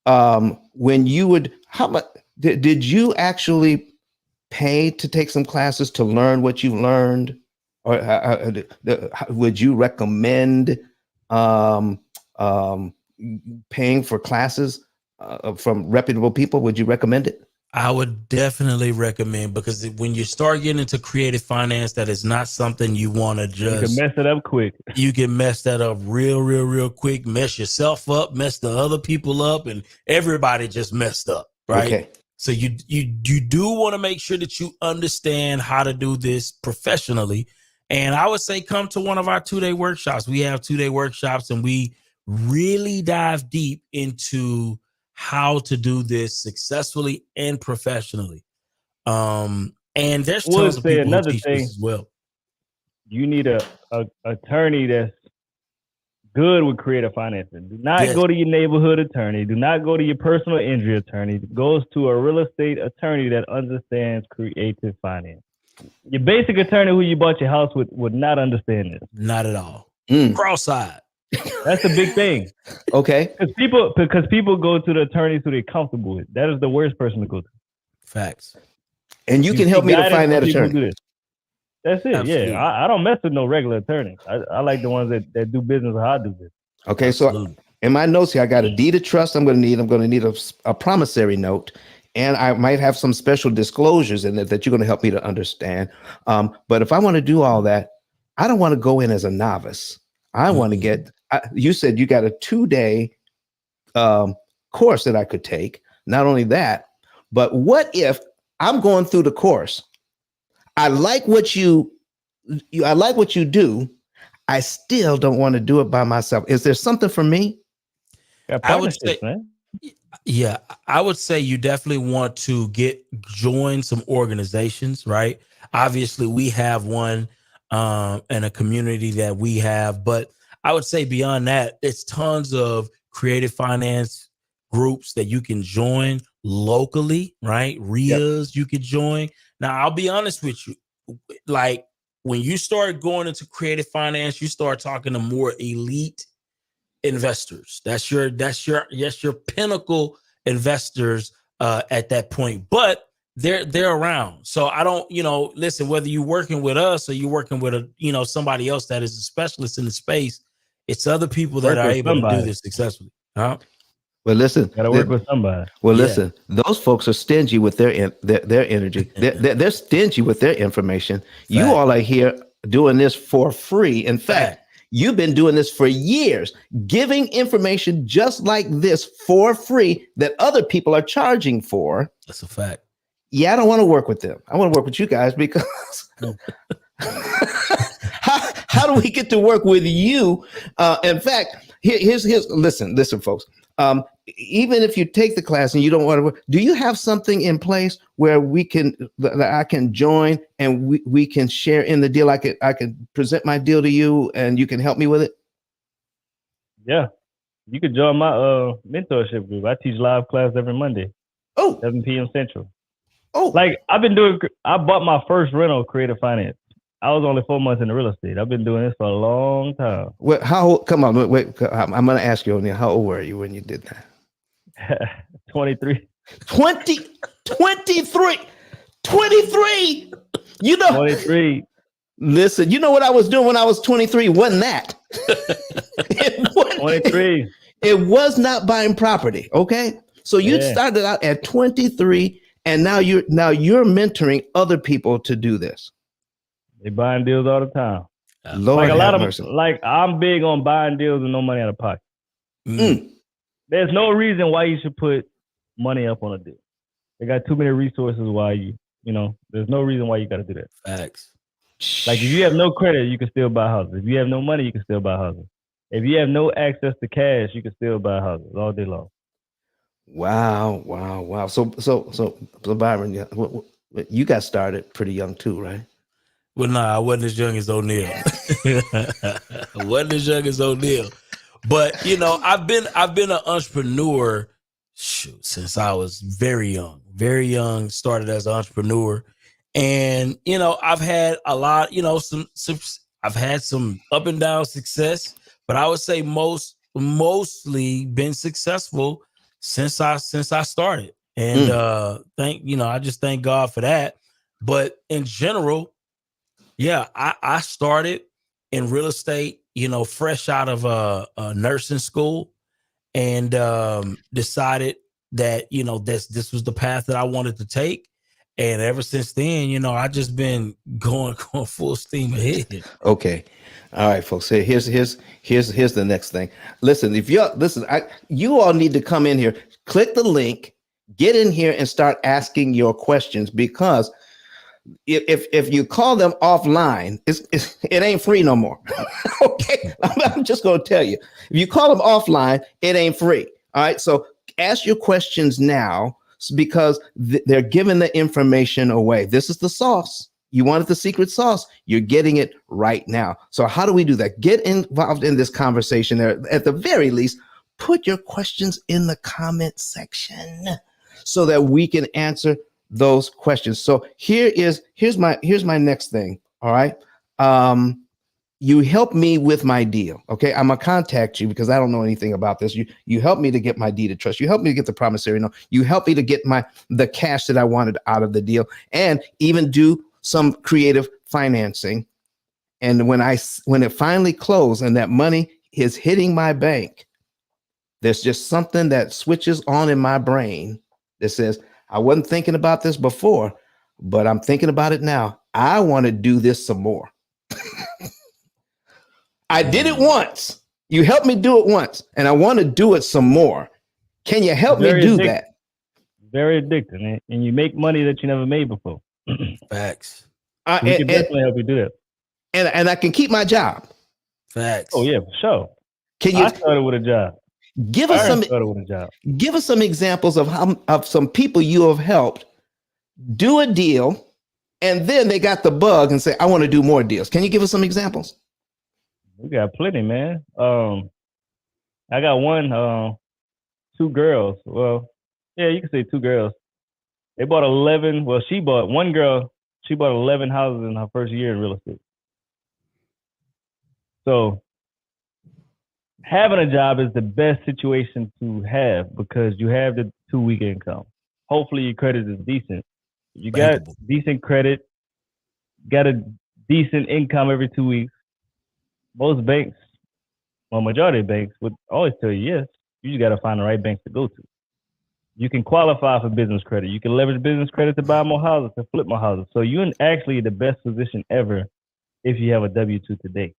when you would, how much did you actually pay to take some classes to learn what you learned? Or would you recommend paying for classes from reputable people? Would you recommend it? I would definitely recommend, because when you start getting into creative finance, that is not something you want to just... You can mess it up quick. You can mess that up real quick, mess yourself up, mess the other people up, and everybody just messed up, right? Okay. So you do want to make sure that you understand how to do this professionally. And I would say come to one of our 2-day workshops. We have 2-day workshops, and we really dive deep into how to do this successfully and professionally. And there's tons of people who teach this as well. You need a attorney that's good with creative financing. Do not go to your neighborhood attorney. Do not go to your personal injury attorney. Goes to a real estate attorney that understands creative finance. Your basic attorney who you bought your house with would not understand this. Not at all. Cross-eyed. That's a big thing. Okay. Because people go to the attorneys who they're comfortable with. That is the worst person to go to. Facts. And you can help me to find that attorney. That's it. Absolutely. Yeah. I don't mess with no regular attorneys. I like the ones that do business how I do business. Okay. So in my notes here, I got a deed of trust. I'm going to need a promissory note. And I might have some special disclosures in it that you're going to help me to understand. But if I want to do all that, I don't want to go in as a novice. I want to get, you said you got a 2-day course that I could take. Not only that, but what if I'm going through the course? I like what you do. I still don't want to do it by myself. Is there something for me? I would say, man. Yeah, I would say you definitely want to join some organizations, right? Obviously, we have one and a community that we have, but I would say beyond that, it's tons of creative finance groups that you can join locally, right? RIAs you could join. Now, I'll be honest with you, like when you start going into creative finance, you start talking to more elite investors. That's your pinnacle investors at that point, but they're around. So I don't, listen, whether you're working with us or you're working with somebody else that is a specialist in the space, it's other people that are able to do this successfully. Huh? Well, listen, gotta work with somebody. Well, listen, those folks are stingy with their energy. They're stingy with their information. Fact. You all are here doing this for free. In fact, You've been doing this for years, giving information just like this for free that other people are charging for. That's a fact. Yeah, I don't want to work with them. I want to work with you guys because how do we get to work with you? In fact, here's listen, folks. Even if you take the class and you don't want to work, do you have something in place where that I can join and we can share in the deal? I can present my deal to you and you can help me with it. Yeah, you could join my mentorship group. I teach live class every Monday. 7 p.m. Central. Like I bought my first rental creative finance. I was only 4 months into real estate. I've been doing this for a long time. Well, how old? Come on, wait. I'm going to ask you, O'Neal, how old were you when you did that? 23. 23. You know, 23. Listen, you know what I was doing when I was 23? Wasn't that? 23. It was not buying property. Okay. So you started out at 23 and now you're mentoring other people to do this. They buying deals all the time. Lord, like a lot of mercy. like I'm big on buying deals with no money out of pocket. There's no reason why you should put money up on a deal. They got too many resources there's no reason why you got to do that. Facts. Like if you have no credit, you can still buy houses. If you have no money, you can still buy houses. If you have no access to cash, you can still buy houses all day long. Wow. So Byron, you got started pretty young too, right? Well, no, I wasn't as young as O'Neal. But I've been an entrepreneur since I was very young, started as an entrepreneur. And, I've had a lot, I've had some up and down success, but I would say mostly been successful since I started. And I just thank God for that. But in general, I started in real estate, fresh out of a nursing school, and decided that this was the path that I wanted to take. And ever since then, I just been going full steam ahead. Okay. All right, folks. Here's the next thing. Listen, you all need to come in here, click the link, get in here and start asking your questions, because if you call them offline, it ain't free no more. Okay. I'm just going to tell you, if you call them offline, it ain't free. All right. So ask your questions now, because they're giving the information away. This is the sauce. You wanted the secret sauce. You're getting it right now. So how do we do that? Get involved in this conversation there. At the very least, put your questions in the comment section so that we can answer those questions. So here's my next thing. All right. You help me with my deal. Okay. I'm gonna contact you because I don't know anything about this. You help me to get my deed of trust. You help me to get the promissory note. You help me to get the cash that I wanted out of the deal, and even do some creative financing. And when it finally closed and that money is hitting my bank, there's just something that switches on in my brain that says, I wasn't thinking about this before, but I'm thinking about it now. I want to do this some more. I did it once. You helped me do it once, and I want to do it some more. Can you help me do that? Very addicting, and you make money that you never made before. Facts. We can definitely help you do that. And I can keep my job. Facts. Oh yeah, for sure. I started with a job. Give us some examples of some people you have helped do a deal, and then they got the bug and say, I want to do more deals. Can you give us some examples? We got plenty, man. I got two girls. Well, yeah, you can say two girls. They bought 11. Well, she bought 11 houses in her first year in real estate. So having a job is the best situation to have because you have the 2-week income. Hopefully your credit is decent. You got decent credit, got a decent income every 2 weeks. Most banks, majority of banks would always tell you, yes, you just got to find the right banks to go to. You can qualify for business credit. You can leverage business credit to buy more houses, to flip more houses. So you're in actually the best position ever if you have a W-2 today.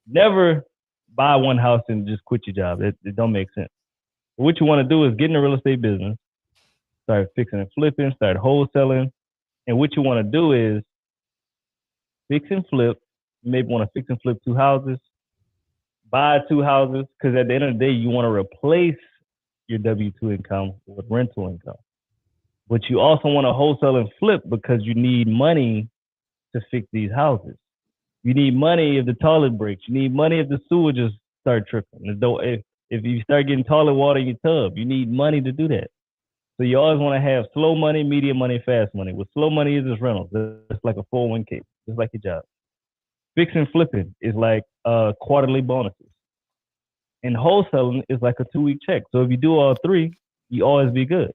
never buy one house and just quit your job. It don't make sense. What you want to do is get in the real estate business, start fixing and flipping, start wholesaling. And what you want to do is fix and flip. You maybe want to fix and flip 2 houses, buy 2 houses, because at the end of the day, you want to replace your W-2 income with rental income. But you also want to wholesale and flip because you need money to fix these houses. You need money if the toilet breaks. You need money if the sewer just start tripping. If you start getting toilet water in your tub, you need money to do that. So you always want to have slow money, medium money, fast money. What slow money is rentals. It's like a 401k, just like your job. Fix and flipping is like quarterly bonuses. And wholesaling is like a 2-week check. So if you do all 3, you always be good.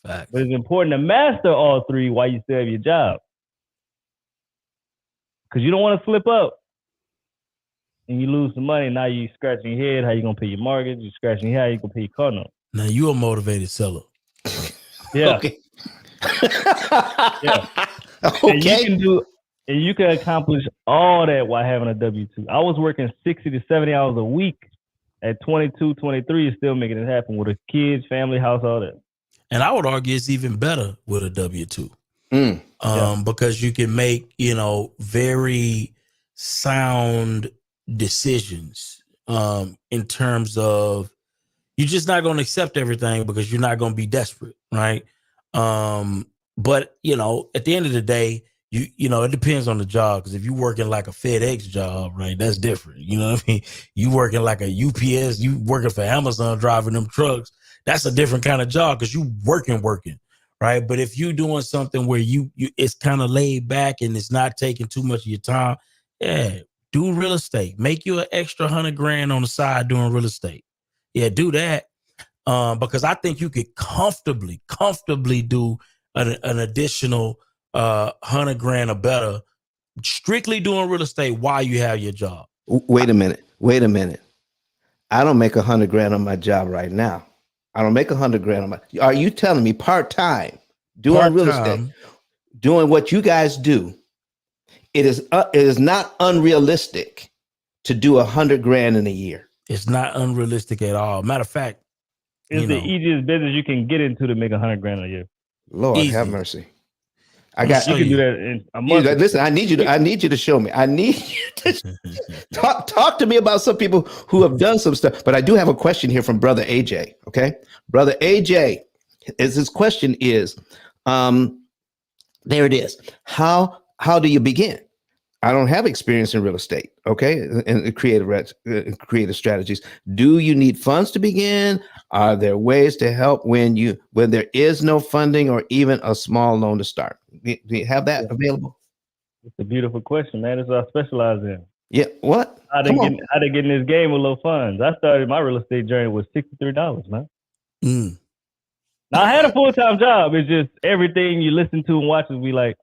Facts. But it's important to master all 3 while you still have your job. Because you don't want to slip up and you lose some money. Now you scratching your head. How you going to pay your mortgage? You scratching your head. How you going to pay your car note? Now you're a motivated seller. Yeah. Okay. Yeah. Okay. And you can accomplish all that while having a W-2. I was working 60 to 70 hours a week at 22, 23, and still making it happen with a kids, family, house, all that. And I would argue it's even better with a W-2. Yeah. Because you can make, very sound decisions in terms of you're just not going to accept everything because you're not going to be desperate, right? But, at the end of the day, it depends on the job. Because if you're working like a FedEx job, right, that's different. You know what I mean? You working like a UPS, you working for Amazon driving them trucks. That's a different kind of job because you working, right? But if you're doing something where you it's kind of laid back and it's not taking too much of your time, yeah, do real estate. Make you an extra $100,000 on the side doing real estate. Yeah, do that. Because I think you could comfortably do an additional $100,000 or better strictly doing real estate while you have your job. Wait a minute. I don't make $100,000 on my job right now. I don't make $100,000 on my. Are you telling me part-time doing real estate, doing what you guys do? It is not unrealistic to do $100,000 in a year. It's not unrealistic at all. Matter of fact, it's the easiest business you can get into to make $100,000 a year. Lord Easy. Have mercy. You can do that in a month. Listen, I need you to show me. I need you to talk to me about some people who have done some stuff. But I do have a question here from Brother AJ. Okay, Brother AJ, his question is, there it is. How do you begin? I don't have experience in real estate. Okay, and creative strategies. Do you need funds to begin? Are there ways to help when there is no funding or even a small loan to start? Do you have that available? It's a beautiful question, man. It's what I specialize in. Yeah. What? How to get in this game with low funds. I started my real estate journey with $63, man. Now I had a full-time job. It's just everything you listen to and watch is be like,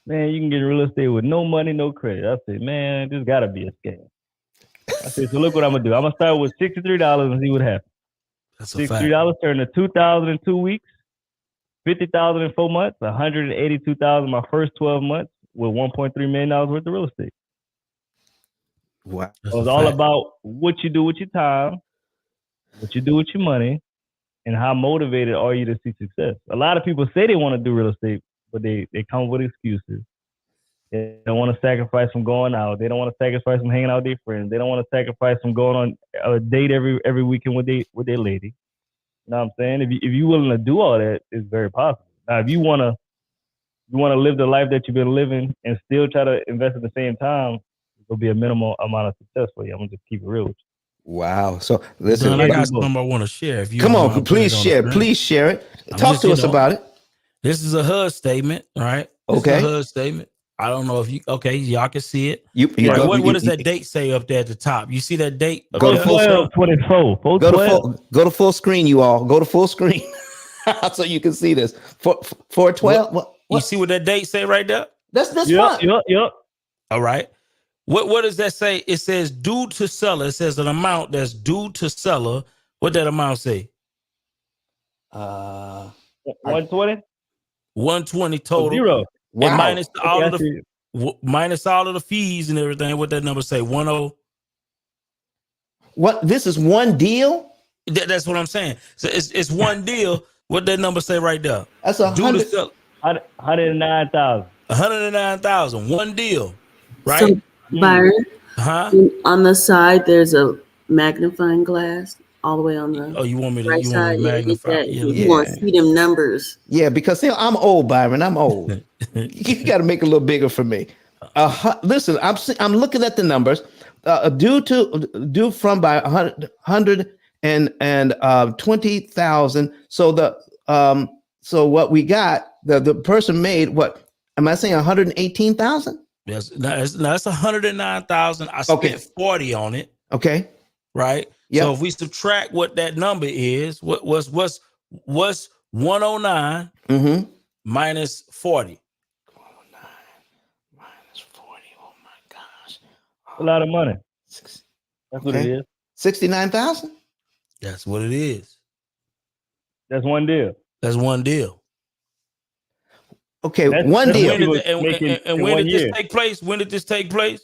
man, you can get real estate with no money, no credit. I said, man, this got to be a scam. I said, so look what I'm going to do. I'm going to start with $63 and see what happens. That's $63 turned to $2,000 in 2 weeks, $50,000 in 4 months, $182,000 my first 12 months with $1.3 million worth of real estate. Wow. So it's all about what you do with your time, what you do with your money, and how motivated are you to see success. A lot of people say they want to do real estate, but they come with excuses. They don't want to sacrifice from going out. They don't want to sacrifice from hanging out with their friends. They don't want to sacrifice from going on a date every weekend with their lady. You know what I'm saying? If you're willing to do all that, it's very possible. Now, if you want to live the life that you've been living and still try to invest at the same time, it'll be a minimal amount of success for you. I'm gonna just keep it real with you. Wow. So listen, I got something I want to share. If you come on, please share it. Talk to us about it. This is a HUD statement, right? Okay. This is a HUD statement. I don't know if y'all can see it. What does that date say up there at the top? You see that date? Go to full screen. 24. Go to full screen, you all. Go to full screen so you can see this. 4/12. What? You see what that date say right there? That's fine. Yep. All right. What does that say? It says due to seller. It says an amount that's due to seller. What that amount say? 120. 120 total. 0. Wow. And minus all of the fees and everything. What that number say? 10. What? This is one deal? That's what I'm saying. So it's one deal. What that number say right there? That's 100. 109,000. 109,000. One deal, right? So, Byron, Huh? on the side, there's a magnifying glass all the way on the Oh, you want me to? right You want me side. to Yeah, hit magnify? that. Yeah. You want to see them numbers. Yeah, because I'm old, Byron. I'm old. You got to make it a little bigger for me. Listen, I'm looking at the numbers. Due from by 120,000. So what we got, the person made what? Am I saying 118,000? Yes. That's 109,000. I spent 40 on it. Okay. Right. Yep. So if we subtract what that number is, what's 109 minus 40? 109 minus 40. Oh my gosh. A lot of money. That's what it is. 69,000? That's what it is. That's one deal. That's one deal. Okay, That's one deal. And when did this take place? When did this take place?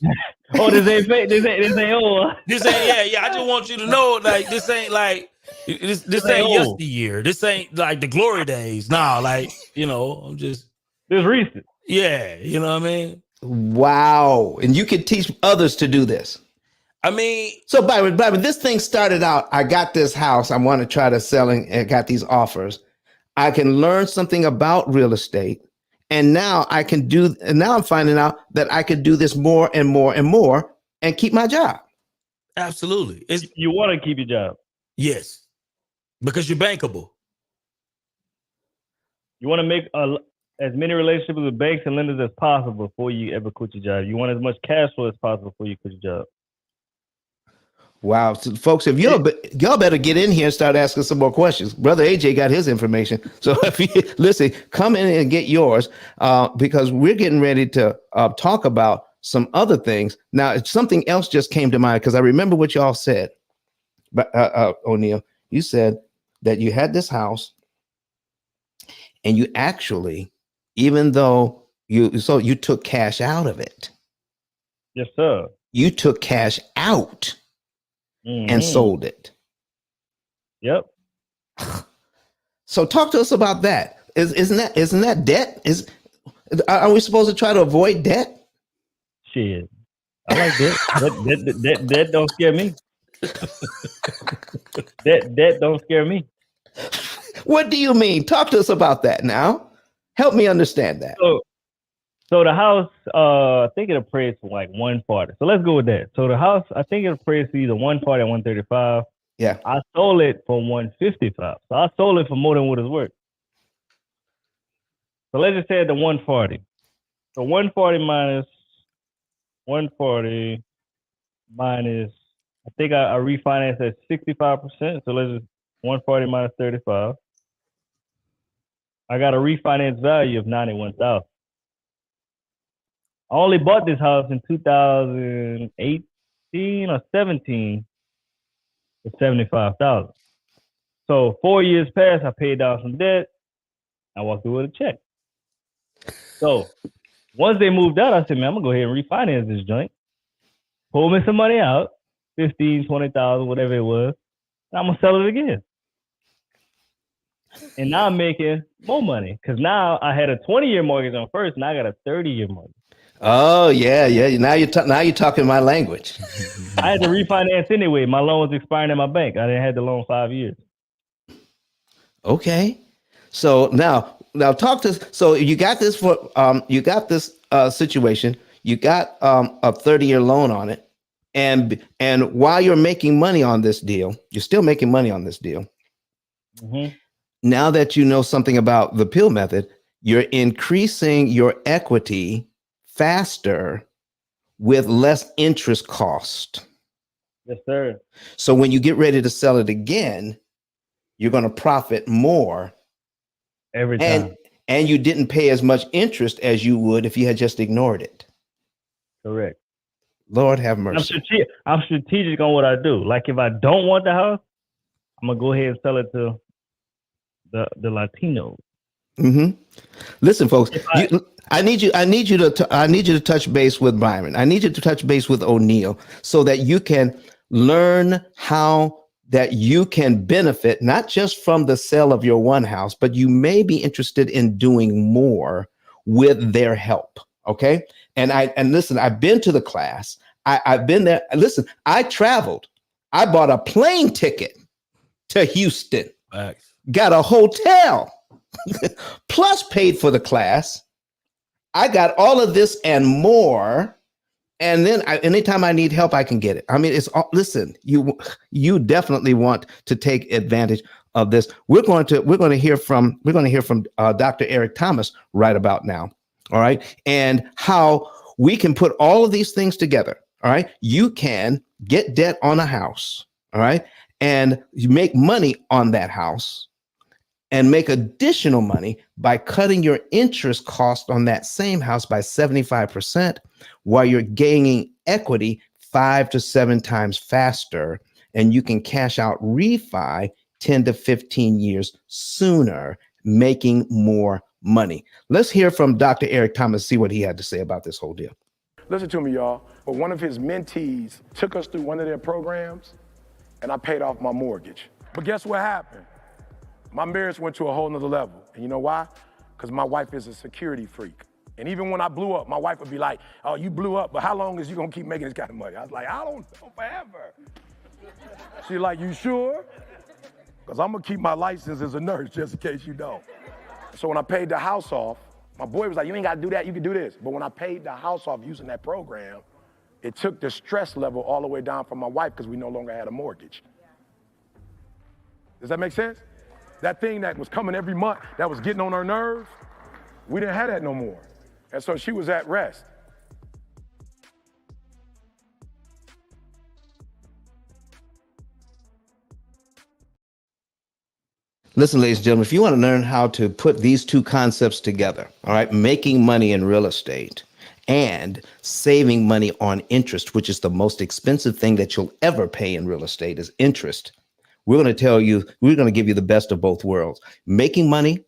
Oh, this ain't fake. This ain't old. This ain't, yeah. I just want you to know, like, this ain't like this ain't yesteryear. This ain't like the glory days. Nah, like, I'm just This recent. yeah, you know what I mean? Wow. And you can teach others to do this. I mean, So Byron, this thing started out, I got this house, I want to try to sell and I got these offers. I can learn something about real estate. And now now I'm finding out that I could do this more and more and more and keep my job. absolutely. You want to keep your job. Yes, because you're bankable. You want to make as many relationships with banks and lenders as possible before you ever quit your job. You want as much cash flow as possible before you quit your job. Wow. So folks, if y'all better get in here and start asking some more questions. Brother AJ got his information. So if you listen, come in and get yours because we're getting ready to talk about some other things. Now, something else just came to mind because I remember what y'all said. But O'Neal, you said that you had this house and you actually, even though you took cash out of it. Yes, sir. You took cash out and sold it. Yep. So talk to us about that. Isn't that debt? Are we supposed to try to avoid debt? Shit. I like that. That don't scare me. That don't scare me. What do you mean? Talk to us about that now. Help me understand that. So the house, I think it appraised for like 140. So let's go with that. So the house, I think it appraised for either 140 or 135. Yeah. I sold it for 155. So I sold it for more than what it's worth. So let's just say the 140. So 140 minus, I think I refinanced at 65%. So let's just 140 minus 35. I got a refinance value of 91,000. I only bought this house in 2018 or 17 for 75,000. So 4 years passed, I paid down some debt. I walked away with a check. So once they moved out, I said, man, I'm gonna go ahead and refinance this joint. Pull me some money out, 15, 20,000, whatever it was. And I'm gonna sell it again. And now I'm making more money because now I had a 20-year mortgage on first, and I got a 30-year mortgage. Oh yeah. Now you're talking my language. I had to refinance anyway. My loan was expiring in my bank. I didn't have the loan 5 years. Okay. So now talk to us. So you got this situation. You got a 30-year loan on it, and while you're making money on this deal, you're still making money on this deal. Mm-hmm. Now that you know something about the PIL method, you're increasing your equity faster with less interest cost. Yes, sir. So when you get ready to sell it again, you're going to profit more Every time. and you didn't pay as much interest as you would if you had just ignored it. Correct. Lord have mercy. I'm strategic on what I do. Like if I don't want the house, I'm gonna go ahead and sell it to the Latinos. Mm-hmm. Listen, folks, I need you to touch base with Byron. I need you to touch base with O'Neal so that you can Learn how that you can benefit not just from the sale of your one house, but you may be interested in doing more with their help. Okay. And listen, I've been to the class. I've been there. Listen, I traveled. I bought a plane ticket to Houston, Facts. got a hotel, plus paid for the class. I got all of this and more. And then anytime I need help, I can get it. I mean, it's all, listen, you definitely want to take advantage of this. We're going to hear from Dr. Eric Thomas right about now. All right. And how we can put all of these things together. All right. You can get debt on a house. All right. And you make money on that house and make additional money by cutting your interest cost on that same house by 75%, while you're gaining equity 5 to 7 times faster. And you can cash out refi 10 to 15 years sooner, making more money. Let's hear from Dr. Eric Thomas, see what he had to say about this whole deal. Listen to me, y'all. But one of his mentees took us through one of their programs, and I paid off my mortgage. But guess what happened? My marriage went to a whole nother level. And you know why? Because my wife is a security freak. And even when I blew up, my wife would be like, oh, you blew up, but how long is you gonna keep making this kind of money? I was like, I don't know, forever. She's like, you sure? Because I'm gonna keep my license as a nurse just in case you don't. So when I paid the house off, my boy was like, you ain't gotta do that, you can do this. But when I paid the house off using that program, it took the stress level all the way down for my wife because we no longer had a mortgage. Does that make sense? That thing that was coming every month, that was getting on her nerves, we didn't have that no more. And so she was at rest. Listen, ladies and gentlemen, if you want to learn how to put these two concepts together, all right, making money in real estate and saving money on interest, which is the most expensive thing that you'll ever pay in real estate is interest. We're going to give you the best of both worlds, making money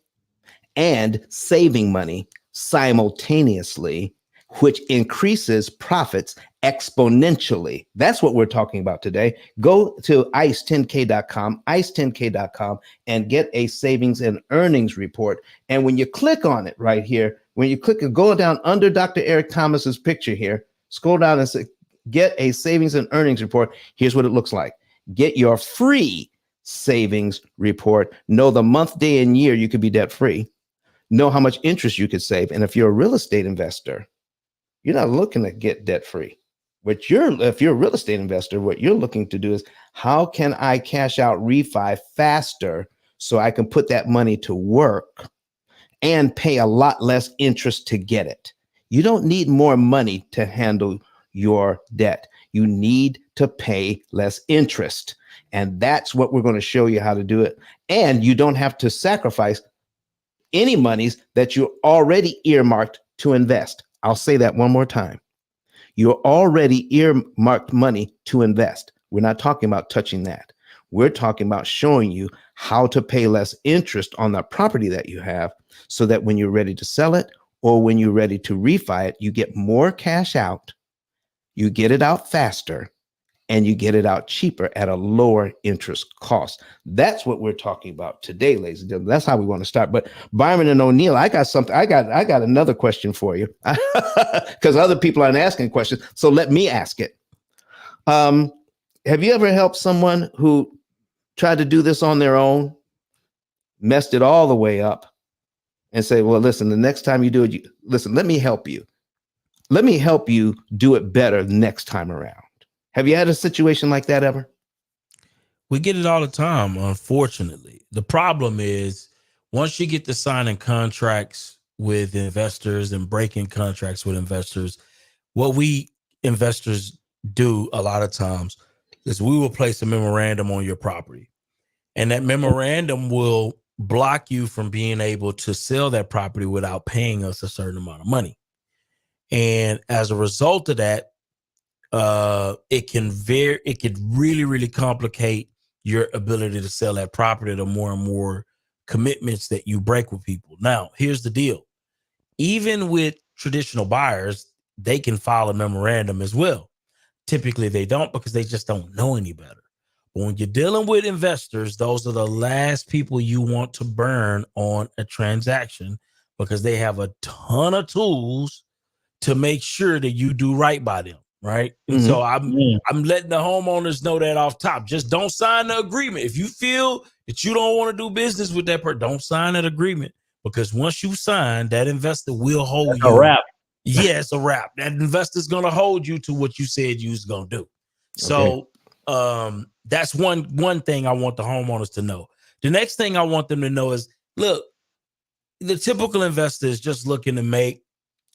and saving money simultaneously, which increases profits exponentially. That's what we're talking about today. Go to ice10k.com, ice10k.com, and get a savings and earnings report. And when you click on it right here, when you click it, go down under Dr. Eric Thomas's picture here, scroll down and say, get a savings and earnings report. Here's what it looks like. Get your free savings report. Know the month, day, and year you could be debt free. Know how much interest you could save. And if you're a real estate investor, you're not looking to get debt free. If you're a real estate investor, what you're looking to do is, how can I cash out refi faster so I can put that money to work and pay a lot less interest to get it? You don't need more money to handle your debt. You need to pay less interest. And that's what we're going to show you how to do it. And you don't have to sacrifice any monies that you're already earmarked to invest. I'll say that one more time. You're already earmarked money to invest. We're not talking about touching that. We're talking about showing you how to pay less interest on the property that you have so that when you're ready to sell it or when you're ready to refi it, you get more cash out, you get it out faster, and you get it out cheaper at a lower interest cost. That's what we're talking about today, ladies and gentlemen. That's how we want to start. But Byron and O'Neill, I got another question for you because other people aren't asking questions. So let me ask it. Have you ever helped someone who tried to do this on their own, messed it all the way up, and say, well, listen, the next time you do it, listen, let me help you. Let me help you do it better next time around. Have you had a situation like that ever? We get it all the time, unfortunately. The problem is once you get to signing contracts with investors and breaking contracts with investors, what we investors do a lot of times is we will place a memorandum on your property. And that memorandum will block you from being able to sell that property without paying us a certain amount of money. And as a result of that, it could really, really complicate your ability to sell that property the more and more commitments that you break with people. Now, here's the deal. Even with traditional buyers, they can file a memorandum as well. Typically, they don't because they just don't know any better. But when you're dealing with investors, those are the last people you want to burn on a transaction because they have a ton of tools to make sure that you do right by them, right? And so I'm letting the homeowners know that off top. Just don't sign the agreement. If you feel that you don't want to do business with that person, don't sign that agreement because once you sign, that investor will hold you. A wrap. Yeah, it's a wrap. That investor's going to hold you to what you said you was going to do. So that's one thing I want the homeowners to know. The next thing I want them to know is, look, the typical investor is just looking to make,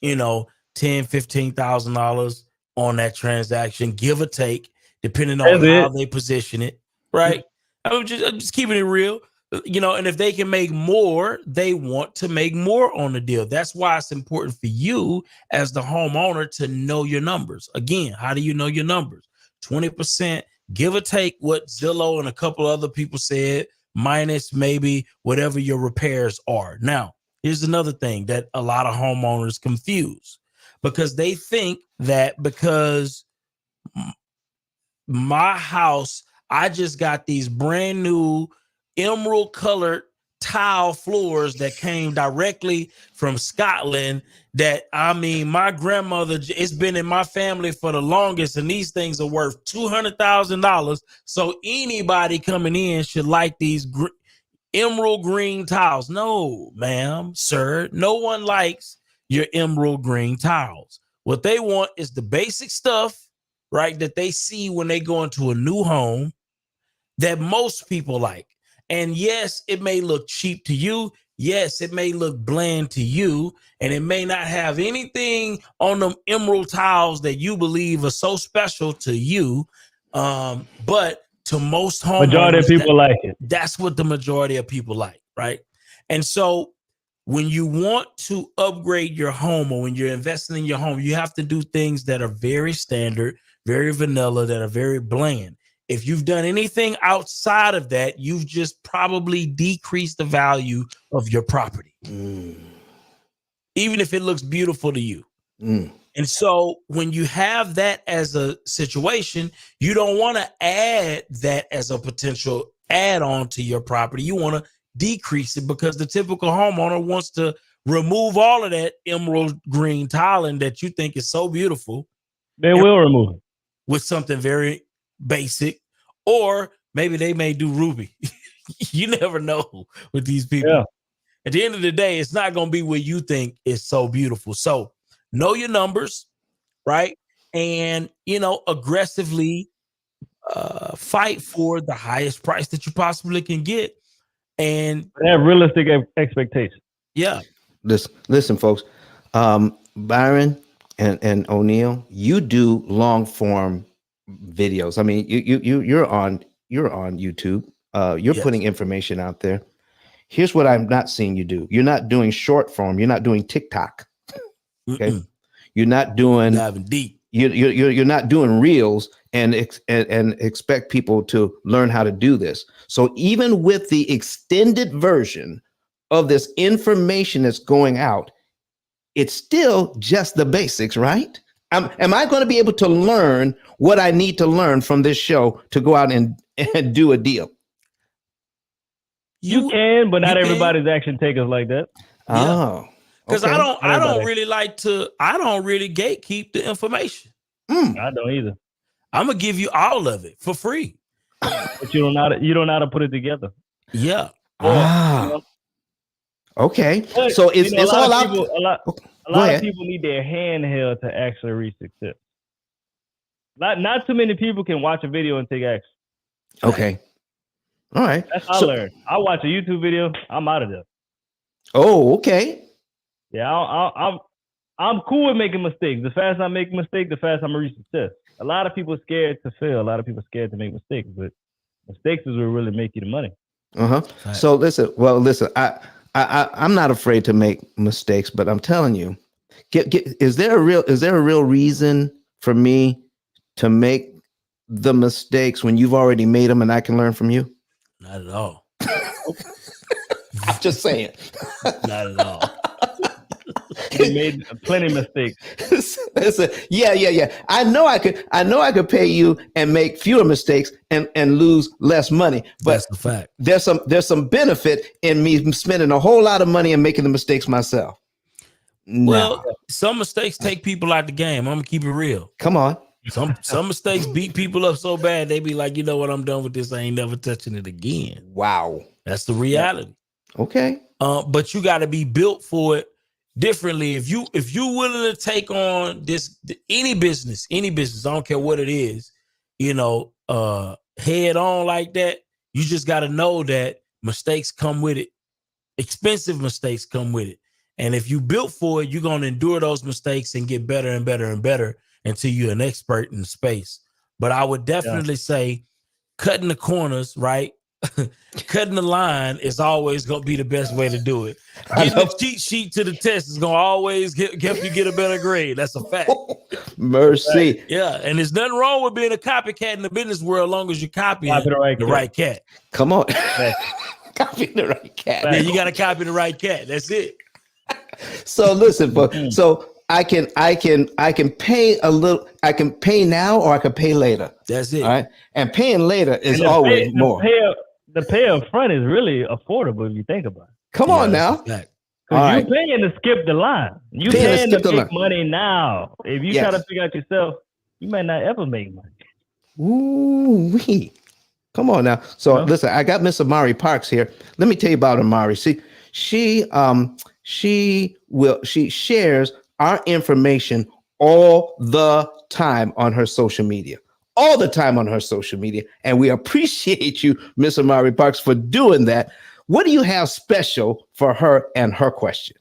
$10,000, $15,000 on that transaction, give or take, depending on how they position it, right? I'm just keeping it real. And if they can make more, they want to make more on the deal. That's why it's important for you as the homeowner to know your numbers. Again, how do you know your numbers? 20%, give or take what Zillow and a couple other people said, minus maybe whatever your repairs are. Now, here's another thing that a lot of homeowners confuse because they think that because my house, I just got these brand new emerald colored tile floors that came directly from Scotland that, my grandmother, it's been in my family for the longest and these things are worth $200,000. So anybody coming in should like these emerald green tiles. No, ma'am, sir, no one likes your emerald green tiles. What they want is the basic stuff, right, that they see when they go into a new home that most people like. And yes, it may look cheap to you. Yes, it may look bland to you. And it may not have anything on them emerald tiles that you believe are so special to you. But to most homeowners, majority of people like it. That's what the majority of people like, right? And so when you want to upgrade your home or when you're investing in your home, you have to do things that are very standard, very vanilla, that are very bland. If you've done anything outside of that, you've just probably decreased the value of your property, even if it looks beautiful to you. And so when you have that as a situation, you don't want to add that as a potential add-on to your property. You want to decrease it because the typical homeowner wants to remove all of that emerald green tiling that you think is so beautiful. They will remove it with something very basic, or maybe they may do ruby. You never know with these people. Yeah. At the end of the day, it's not going to be what you think is so beautiful. So know your numbers, right? And, aggressively fight for the highest price that you possibly can get. And have realistic expectations. Yeah. Listen, folks, Byron and O'Neal, you do long form videos. I mean, you're on YouTube. You're putting information out there. Here's what I'm not seeing you do. You're not doing short form. You're not doing TikTok. Okay. You're not doing diving deep. You're not doing reels and expect people to learn how to do this. So even with the extended version of this information that's going out, it's still just the basics, right? Am I going to be able to learn what I need to learn from this show to go out and do a deal? You can, but not everybody's action takers like that. Oh, because I don't really gatekeep the information. I don't either. I'm gonna give you all of it for free, but you don't know how to put it together. Yeah. Okay. But, so it's all out. A lot of people need their handheld to actually reach success. Not too many people can watch a video and take action. Okay. All right. That's how I learned. I watch a YouTube video, I'm out of there. Oh, okay. Yeah, I'm cool with making mistakes. The faster I make a mistake, the faster I'm gonna reach success. A lot of people are scared to fail. A lot of people are scared to make mistakes, but mistakes is what really make you the money. Right. So listen, I'm not afraid to make mistakes, but I'm telling you, is there a real reason for me to make the mistakes when you've already made them and I can learn from you? Not at all. I'm just saying. Not at all. He made plenty of mistakes. Yeah. I know I could pay you and make fewer mistakes and lose less money. But That's the fact. There's some benefit in me spending a whole lot of money and making the mistakes myself. No. Well, some mistakes take people out the game. I'm gonna keep it real. Come on. Some mistakes beat people up so bad they be like, you know what, I'm done with this. I ain't never touching it again. Wow. That's the reality. Okay. But you got to be built for it differently. If you willing to take on any business, I don't care what it is, head on like that, you just got to know that mistakes come with it. Expensive mistakes come with it. And if you built for it, you're going to endure those mistakes and get better and better and better until you're an expert in the space. But I would definitely say cutting the corners, right? Cutting the line is always going to be the best way to do it. Getting the cheat sheet to the test is going to always help you get a better grade. That's a fact. Mercy. Right. Yeah. And there's nothing wrong with being a copycat in the business world as long as you're copying the right cat. Come on. Copy the right cat. Yeah, you got to copy the right cat. That's it. So listen, so I can pay a little. I can pay now, or I can pay later. That's it. All right, and paying later is always more. The pay up front is really affordable if you think about it. Come on now. Because you're paying to skip the line. You're paying to make money now. If you try to figure out yourself, you might not ever make money. Ooh-wee. Come on now. So listen, I got Miss Amari Parks here. Let me tell you about Amari. See, she shares our information all the time on her social media. All the time on her social media. And we appreciate you, Miss Amari Parks, for doing that. What do you have special for her and her question?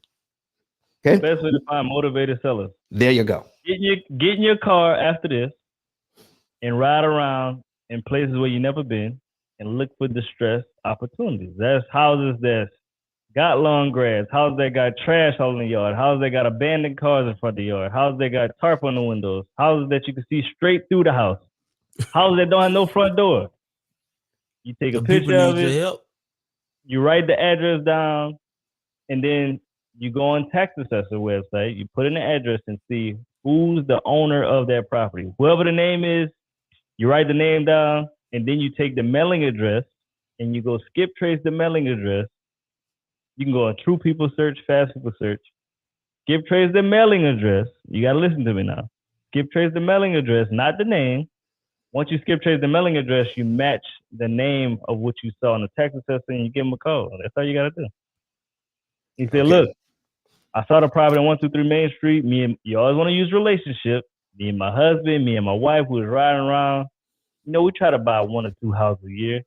Okay. Best way to find motivated sellers. There you go. Get in your car after this and ride around in places where you've never been and look for distressed opportunities. That's houses that's got long grass, houses that got trash all in the yard, houses that got abandoned cars in front of the yard, houses that got tarp on the windows, houses that you can see straight through the house, houses that don't have no front door. You take a picture of it, you write the address down, and then you go on tax assessor website, you put in the address and see who's the owner of that property. Whoever the name is, you write the name down, and then you take the mailing address and you go skip trace the mailing address. You can go on True People Search, Fast People Search. Skip trace the mailing address. You got to listen to me now. Skip trace the mailing address, not the name. Once you skip trace the mailing address, you match the name of what you saw on the tax assessor and you give them a call. That's all you got to do. You say, look, I saw the property on 123 Main Street. You always want to use relationship. Me and my husband, me and my wife, we was riding around. We try to buy 1 or 2 houses a year.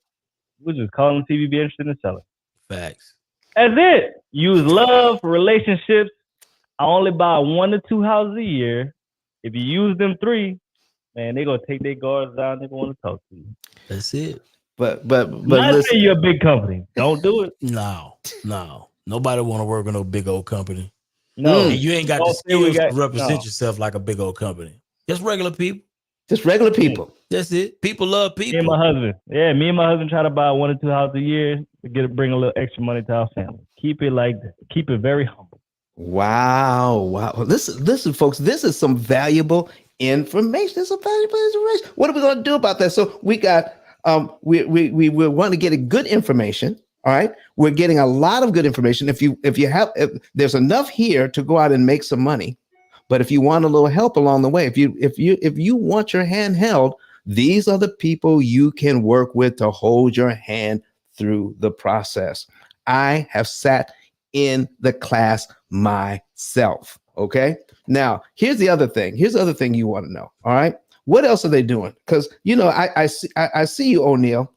We're just calling to see if you'd be interested in selling. Facts. That's it. Use love, relationships. I only buy 1 to 2 houses a year. If you use them 3, man, they're gonna take their guards down. They're gonna want to talk to you. That's it. But not listen, say you're a big company. Don't do it. No. Nobody want to work with no big old company. No, and you ain't got the skills to represent yourself like a big old company. Just regular people. Just regular people. That's it. People love people. Me and my husband. Yeah, me and my husband try to buy 1 or 2 houses a year to bring a little extra money to our family. Keep it like that. Keep it very humble. Wow. Listen, folks. This is some valuable information. This is some valuable information. What are we going to do about that? So we got we want to get good information. All right, we're getting a lot of good information. If there's enough here to go out and make some money. But if you want a little help along the way, if you want your hand held, these are the people you can work with to hold your hand through the process. I have sat in the class myself. Okay. Now, here's the other thing. Here's the other thing you want to know. All right. What else are they doing? Because I see you, O'Neal.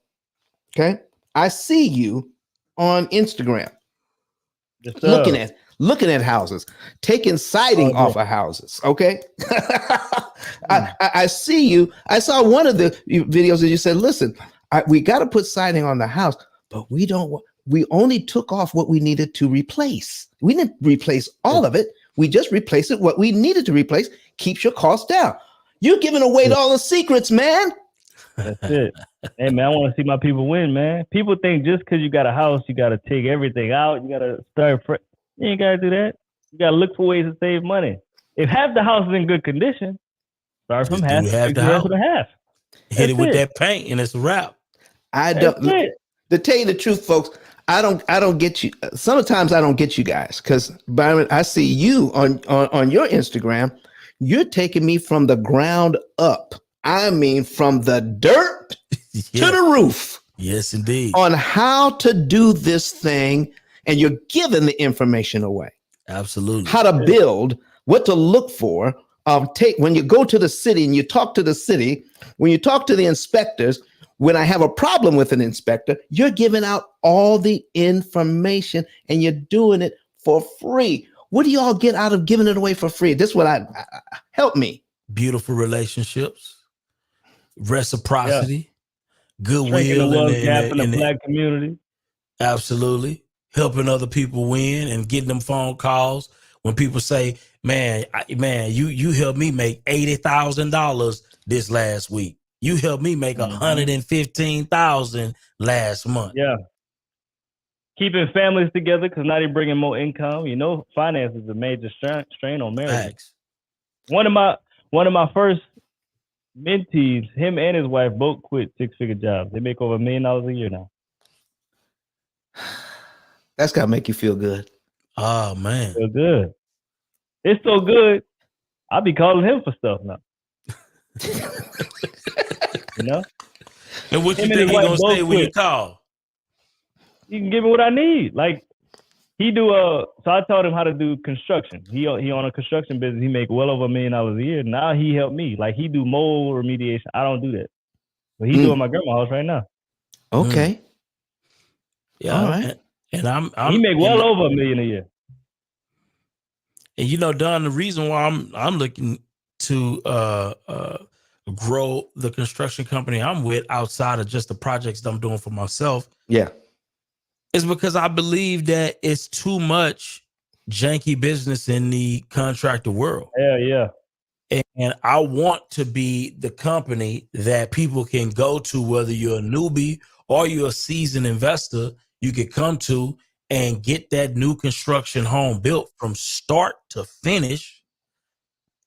Okay. I see you on Instagram looking at houses, taking siding off of houses. Okay. I see you. I saw one of the videos that you said, listen, we got to put siding on the house, but we only took off what we needed to replace. We didn't replace all of it. We just replaced it. What we needed to replace keeps your costs down. You're giving away all the secrets, man. That's it. Hey, man, I want to see my people win, man. People think just because you got a house, you got to take everything out. You got to start fresh. You ain't got to do that. You gotta look for ways to save money. If half the house is in good condition, start from half half the rest of the half. Hit it with that paint and it's a wrap. I don't. To tell you the truth, folks, I don't get you. Sometimes I don't get you guys because Byron, I see you on your Instagram. You're taking me from the ground up. I mean, from the dirt to the roof. Yes, indeed. On how to do this thing, and you're giving the information away. Absolutely. How to build, what to look for. When you go to the city and you talk to the city, when you talk to the inspectors, when I have a problem with an inspector, you're giving out all the information and you're doing it for free. What do y'all get out of giving it away for free? This is what I help me. Beautiful relationships, reciprocity, goodwill in the Black community. Absolutely. Helping other people win and getting them phone calls when people say, man, you helped me make $80,000 this last week. You helped me make $115,000 last month. Yeah. Keeping families together because now they're bringing more income. You know, finance is a major strain on marriage. Thanks. One of my first mentees, him and his wife both quit 6-figure jobs. They make over $1 million a year now. That's gotta make you feel good. Oh man, feel good. It's so good. I'll be calling him for stuff now. You know. And what you think he's gonna say when you call? You can give me what I need. Like he do so I taught him how to do construction. He on a construction business. He make well over $1 million a year. Now he helped me. Like he do mold remediation. I don't do that. But he doing my grandma's house right now. Okay. Yeah. All right. And I'm he make well over $1 million a year. And you know, Don, the reason why I'm looking to grow the construction company I'm with outside of just the projects that I'm doing for myself. Yeah. Is because I believe that it's too much janky business in the contractor world. Yeah. And I want to be the company that people can go to, whether you're a newbie or you're a seasoned investor, you could come to and get that new construction home built from start to finish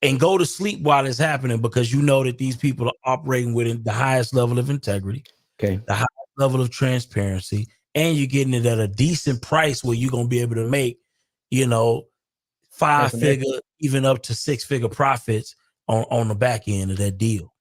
and go to sleep while it's happening because you know that these people are operating within the highest level of integrity, the highest level of transparency, and you're getting it at a decent price where you're going to be able to make, 5-figure, even up to 6-figure profits on the back end of that deal.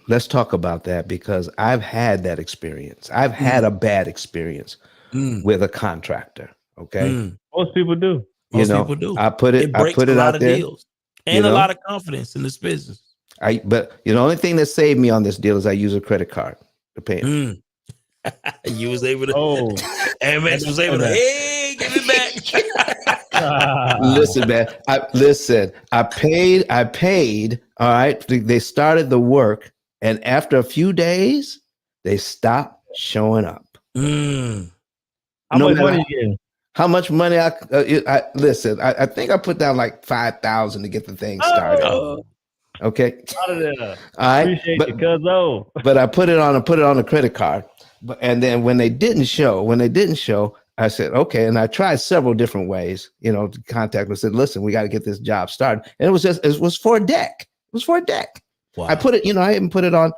Let's talk about that because I've had that experience. I've had a bad experience with a contractor. Okay. Most people do. Most people do. I put it out there. Deals and a lot of confidence in this business. But the only thing that saved me on this deal is I use a credit card to pay it. You was able to. Amex was able to. Hey, give it back. Listen, man. I paid. All right. They started the work, and after a few days, they stopped showing up. How much money you getting? How much money I think I put down like $5,000 to get the thing started. Okay. Out of there. All right. Appreciate you, cuzzo. But I put it on a credit card. And then when they didn't show, I said, okay. And I tried several different ways, to contact them. I said, listen, we got to get this job started. And it was for a deck. It was for a deck. Wow. I put it, I even put it on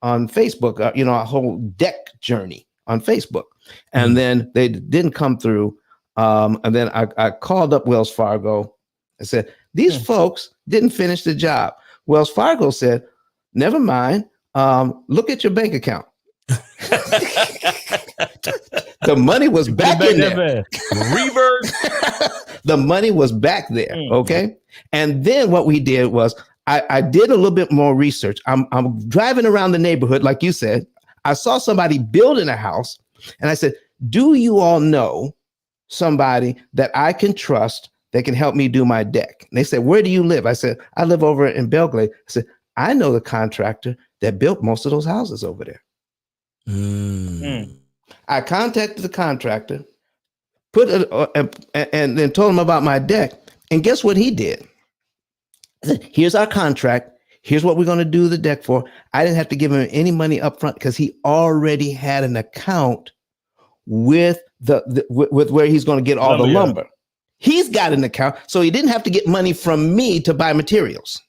Facebook, a whole deck journey on Facebook. And then they didn't come through. And then I called up Wells Fargo. I said, these folks didn't finish the job. Wells Fargo said, never mind. Look at your bank account. The money was back in there. Reverse. The money was back there. Okay. And then what we did was I did a little bit more research. I'm driving around the neighborhood, like you said. I saw somebody building a house, and I said, do you all know somebody that I can trust that can help me do my deck? And they said, where do you live? I said, I live over in Belgrade. I said, I know the contractor that built most of those houses over there. I contacted the contractor, and then told him about my deck. And guess what he did? I said, here's our contract. Here's what we're going to do the deck for. I didn't have to give him any money up front because he already had an account with with where he's going to get all the lumber. He's got an account, so he didn't have to get money from me to buy materials.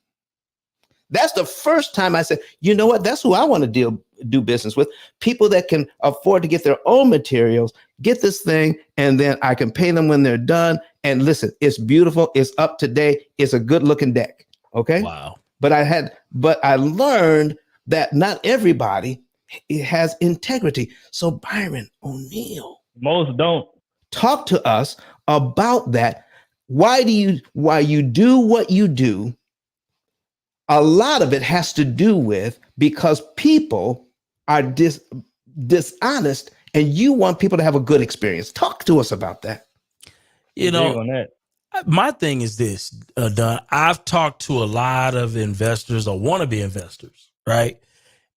That's the first time I said, you know what? That's who I want to do business with. People that can afford to get their own materials, get this thing, and then I can pay them when they're done. And listen, it's beautiful. It's up to date. It's a good looking deck. Okay. Wow. But I learned that not everybody has integrity. So Byron O'Neill, Most don't. talk to us about that. Why you do what you do? A lot of it has to do with because people are dishonest, and you want people to have a good experience. Talk to us about that. You know, On that. my thing is this, Don. I've talked to a lot of investors or wannabe investors, right?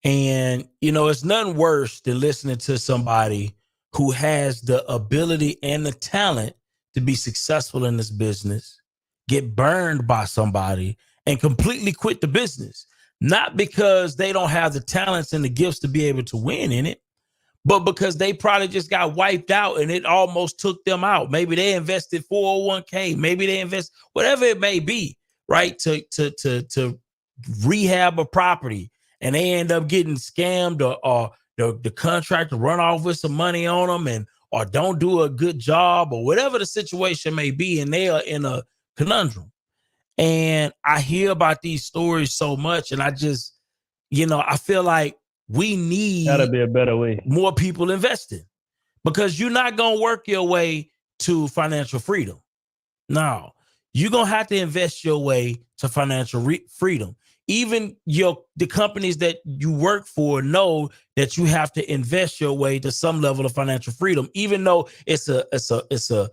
And, you know, it's nothing worse than listening to somebody who has the ability and the talent to be successful in this business, get burned by somebody, and completely quit the business. Not because they don't have the talents and the gifts to be able to win in it, but because they probably just got wiped out and it almost took them out. Maybe they invested 401k, maybe they invest, whatever it may be, right? To rehab a property, and they end up getting scammed, or the contractor run off with some money on them, or don't do a good job, or whatever the situation may be, and they are in a conundrum. And I hear about these stories so much, and I just, you know, I feel like we need Gotta be a better way. more people investing, because you're not going to work your way to financial freedom. No, you're going to have to invest your way to financial freedom. Even the companies that you work for know that you have to invest your way to some level of financial freedom, even though it's a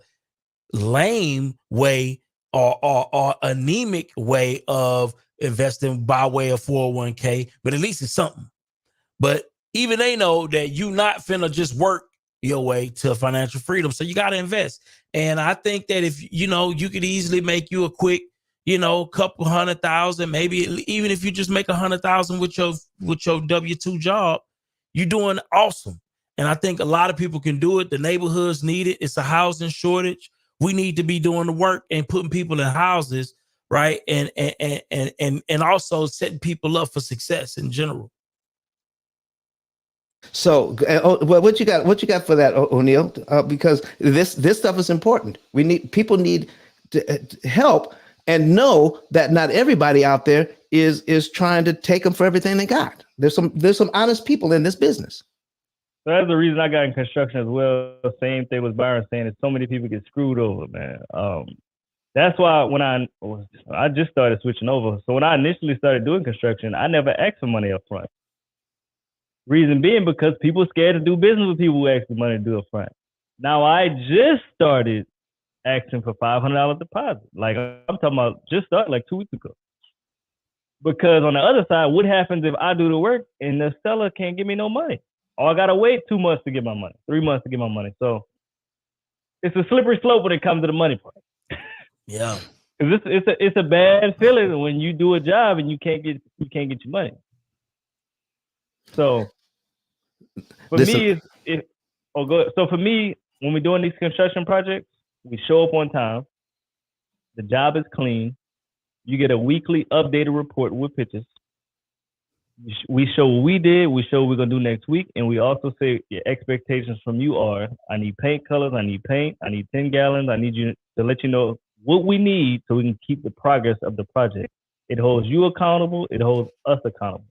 lame way or anemic way of investing by way of 401k, but at least it's something. But even they know that you not finna just work your way to financial freedom. So you got to invest. And I think that if, you know, you could easily make you a quick, you know, couple 100,000, maybe even if you just make 100,000 with your W-2 job, you're doing awesome. And I think a lot of people can do it. The neighborhoods need it. It's a housing shortage. We need to be doing the work and putting people in houses, right? And also setting people up for success in general. So, what you got for that, O'Neill? Because this stuff is important. People need to help and know that not everybody out there is trying to take them for everything they got. There's some honest people in this business. So that's the reason I got in construction as well. Same thing with Byron saying that so many people get screwed over, man. That's why when I just started switching over. So when I initially started doing construction, I never asked for money up front. Reason being because people are scared to do business with people who ask for money to do up front. Now I just started asking for $500 deposit. Like I'm talking about just started like 2 weeks ago. Because on the other side, what happens if I do the work and the seller can't give me no money? Or I gotta wait 2 months to get my money, 3 months to get my money. So it's a slippery slope when it comes to the money part. Yeah, it's a bad feeling when you do a job and you can't get your money. So for me, for me, when we're doing these construction projects, we show up on time. The job is clean. You get a weekly updated report with pictures. We show what we did. We show what we're going to do next week. And we also say your expectations from you are, I need paint colors. I need paint. I need 10 gallons. I need you to let you know what we need so we can keep the progress of the project. It holds you accountable. It holds us accountable.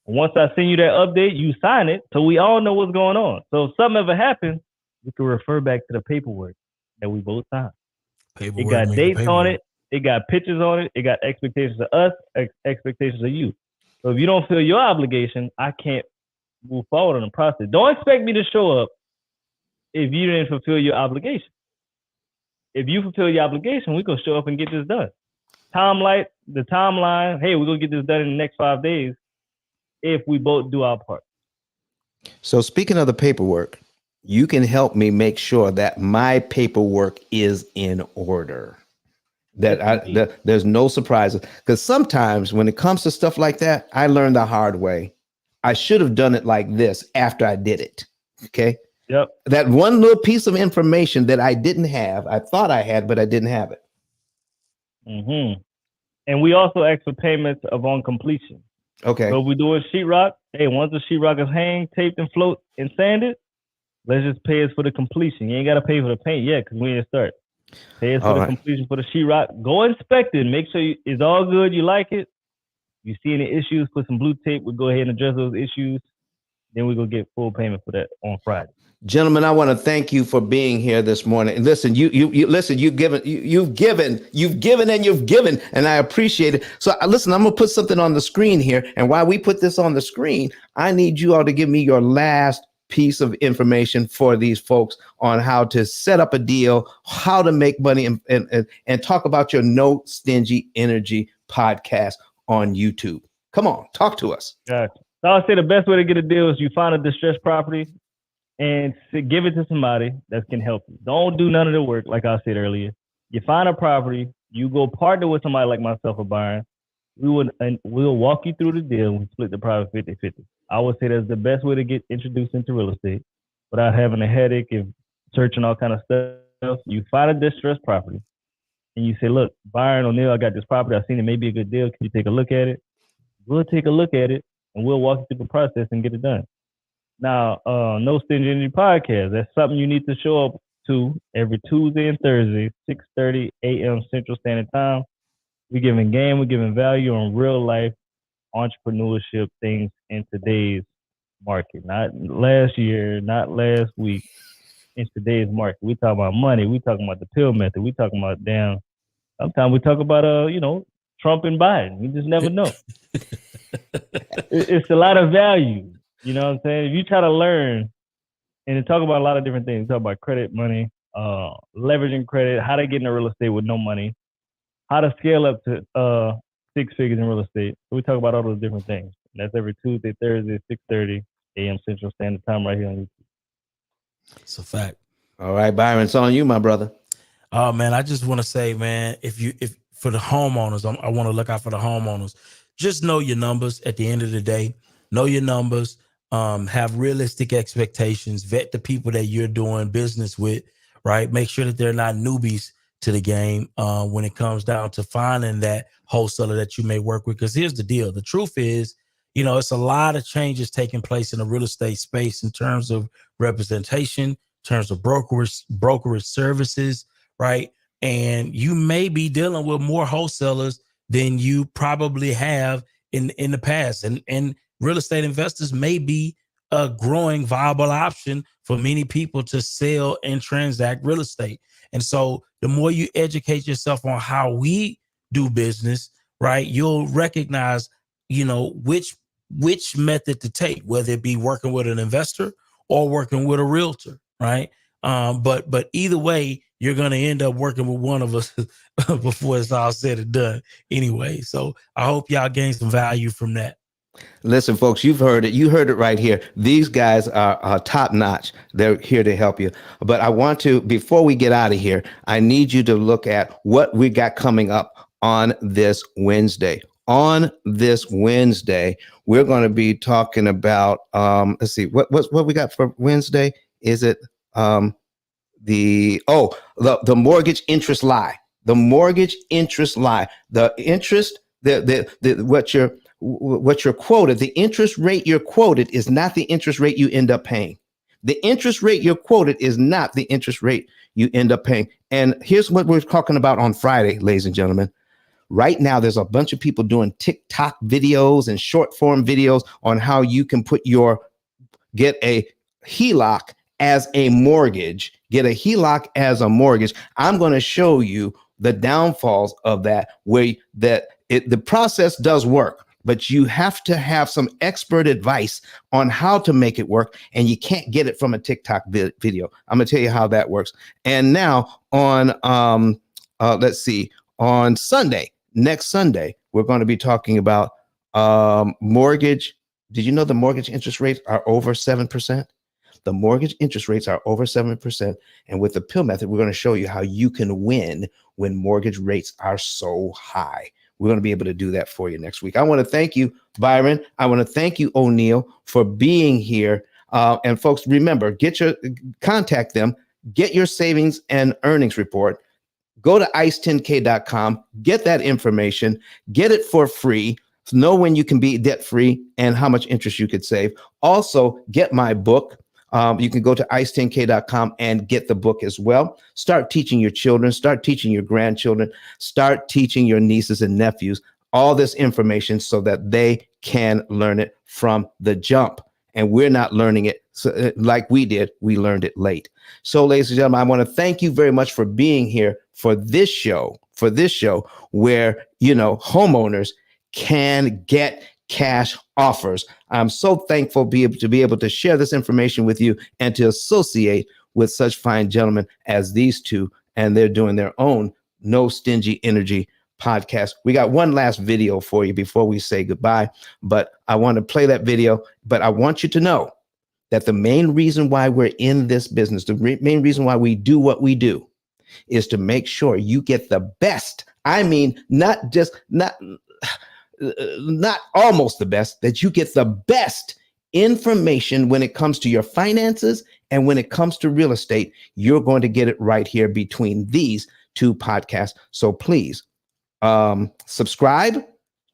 Once I send you that update, you sign it so we all know what's going on. So if something ever happens, we can refer back to the paperwork that we both signed. It got dates on it. It got pictures on it. It got expectations of us, expectations of you. So if you don't feel your obligation, I can't move forward in the process. Don't expect me to show up if you didn't fulfill your obligation. If you fulfill your obligation, we're going to show up and get this done. The timeline, hey, we're going to get this done in the next 5 days if we both do our part. So speaking of the paperwork, you can help me make sure that my paperwork is in order. That there's no surprises. Because sometimes when it comes to stuff like that, I learned the hard way. I should have done it like this after I did it. Okay. Yep. That one little piece of information that I didn't have, I thought I had, but I didn't have it. Mm-hmm. And we also ask for payments on completion. Okay. So if we do a sheetrock, hey, once the sheetrock is hanged, taped, and float and sanded, let's just pay us for the completion. You ain't got to pay for the paint yet because we didn't start. Pay us for the completion for the sheetrock. Go inspect it. Make sure it's all good. You like it. You see any issues, put some blue tape. We'll go ahead and address those issues. Then we're going to get full payment for that on Friday. Gentlemen, I want to thank you for being here this morning. Listen, you've given, and I appreciate it. So listen, I'm going to put something on the screen here. And while we put this on the screen, I need you all to give me your last piece of information for these folks on how to set up a deal, how to make money, and talk about your No Stingy Energy podcast on YouTube. Come on, talk to us. Gotcha. So I'll say the best way to get a deal is you find a distressed property and give it to somebody that can help you. Don't do none of the work, like I said earlier. You find a property, you go partner with somebody like myself or Byron. We'll walk you through the deal and split the profit 50-50. I would say that's the best way to get introduced into real estate without having a headache and searching all kind of stuff. You find a distressed property and you say, look, Byron O'Neill, I got this property. I seen it may be a good deal. Can you take a look at it? We'll take a look at it and we'll walk you through the process and get it done. Now, No Stingy Energy Podcast, that's something you need to show up to every Tuesday and Thursday, 6:30 a.m. Central Standard Time. We're giving game, we're giving value on real life entrepreneurship things in today's market. Not last year, not last week, in today's market. We talk about money, we talking about the pill method, we talking about sometimes we talk about Trump and Biden. You just never know. It's a lot of value. You know what I'm saying? If you try to learn and talk about a lot of different things, talk about credit, money, leveraging credit, how to get into real estate with no money, how to scale up to 6 figures in real estate. So we talk about all those different things. And that's every Tuesday, Thursday, 6:30 a.m. Central Standard Time right here on YouTube. It's a fact. All right, Byron, it's on you, my brother. Oh man, I just want to say, man, if for the homeowners, I want to look out for the homeowners. Just know your numbers at the end of the day. Know your numbers. Have realistic expectations. Vet the people that you're doing business with, right? Make sure that they're not newbies to the game when it comes down to finding that wholesaler that you may work with. Because here's the deal. The truth is, it's a lot of changes taking place in the real estate space in terms of representation, in terms of brokerage services, right? And you may be dealing with more wholesalers than you probably have in the past. And real estate investors may be a growing viable option for many people to sell and transact real estate. And so the more you educate yourself on how we do business, right, you'll recognize, which method to take, whether it be working with an investor or working with a realtor, right? But either way, you're going to end up working with one of us before it's all said and done anyway. So I hope y'all gain some value from that. Listen, folks, you've heard it. You heard it right here. These guys are top notch. They're here to help you. But I want to, before we get out of here, I need you to look at what we got coming up on this Wednesday. On this Wednesday, we're going to be talking about, let's see, what we got for Wednesday? Is it the mortgage interest lie? The mortgage interest lie. The interest, what you're quoted, the interest rate you're quoted is not the interest rate you end up paying. The interest rate you're quoted is not the interest rate you end up paying. And here's what we're talking about on Friday, ladies and gentlemen. Right now, there's a bunch of people doing TikTok videos and short form videos on how you can get a HELOC as a mortgage. Get a HELOC as a mortgage. I'm going to show you the downfalls of that, the process does work, but you have to have some expert advice on how to make it work, and you can't get it from a TikTok video. I'm going to tell you how that works. And now on, on Sunday, next Sunday, we're going to be talking about mortgage. Did you know the mortgage interest rates are over 7%? The mortgage interest rates are over 7%. And with the pill method, we're going to show you how you can win when mortgage rates are so high. We're going to be able to do that for you next week. I want to thank you, Byron. I want to thank you, O'Neill, for being here. And folks, remember, contact them, get your savings and earnings report. Go to ice10k.com, get that information, get it for free. Know when you can be debt free and how much interest you could save. Also, get my book. You can go to ice10k.com and get the book as well. Start teaching your children, start teaching your grandchildren, start teaching your nieces and nephews all this information so that they can learn it from the jump. And we're not learning it like we did. We learned it late. So, ladies and gentlemen, I want to thank you very much for being here for this show where, homeowners can get cash offers. I'm so thankful to be able to share this information with you and to associate with such fine gentlemen as these two. And they're doing their own No Stingy Energy podcast. We got one last video for you before we say goodbye, but I want to play that video. But I want you to know that the main reason why we're in this business, the main reason why we do what we do, is to make sure you get the best. I mean, not almost the best, that you get the best information when it comes to your finances and when it comes to real estate. You're going to get it right here between these two podcasts. So please subscribe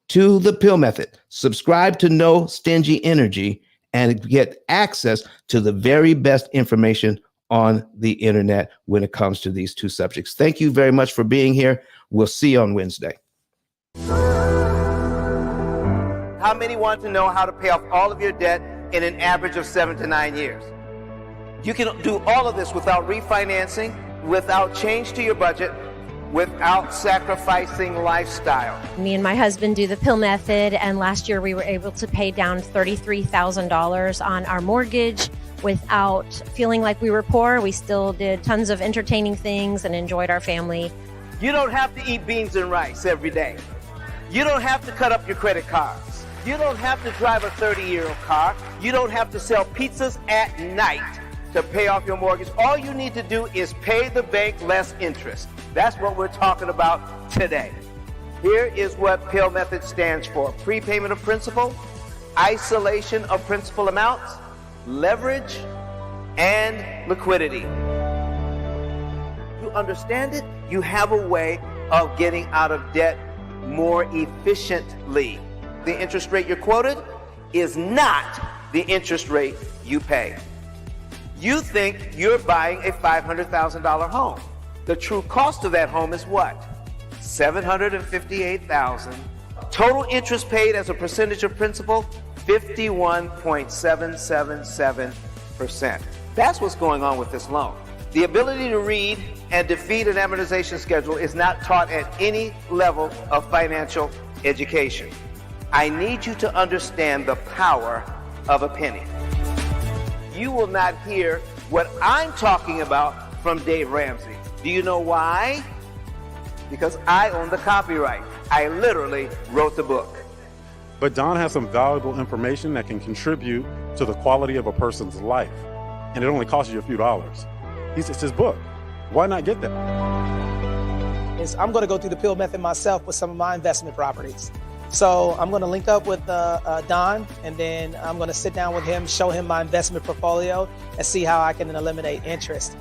to the Pill Method, subscribe to No Stingy Energy, and get access to the very best information on the internet when it comes to these two subjects. Thank you very much for being here. We'll see you on Wednesday. How many want to know how to pay off all of your debt in an average of 7 to 9 years? You can do all of this without refinancing, without change to your budget, without sacrificing lifestyle. Me and my husband do the Pill Method, and last year we were able to pay down $33,000 on our mortgage without feeling like we were poor. We still did tons of entertaining things and enjoyed our family. You don't have to eat beans and rice every day. You don't have to cut up your credit cards. You don't have to drive a 30-year-old car. You don't have to sell pizzas at night to pay off your mortgage. All you need to do is pay the bank less interest. That's what we're talking about today. Here is what Pill Method stands for: prepayment of principal, isolation of principal amounts, leverage, and liquidity. You understand it? You have a way of getting out of debt more efficiently. The interest rate you're quoted is not the interest rate you pay. You think you're buying a $500,000 home. The true cost of that home is what? $758,000. Total interest paid as a percentage of principal, 51.777%. That's what's going on with this loan. The ability to read and defeat an amortization schedule is not taught at any level of financial education. I need you to understand the power of a penny. You will not hear what I'm talking about from Dave Ramsey. Do you know why? Because I own the copyright. I literally wrote the book. But Don has some valuable information that can contribute to the quality of a person's life. And it only costs you a few dollars. It's his book. Why not get that? I'm going to go through the Pill Method myself with some of my investment properties. So I'm going to link up with Don, and then I'm going to sit down with him, show him my investment portfolio, and see how I can eliminate interest.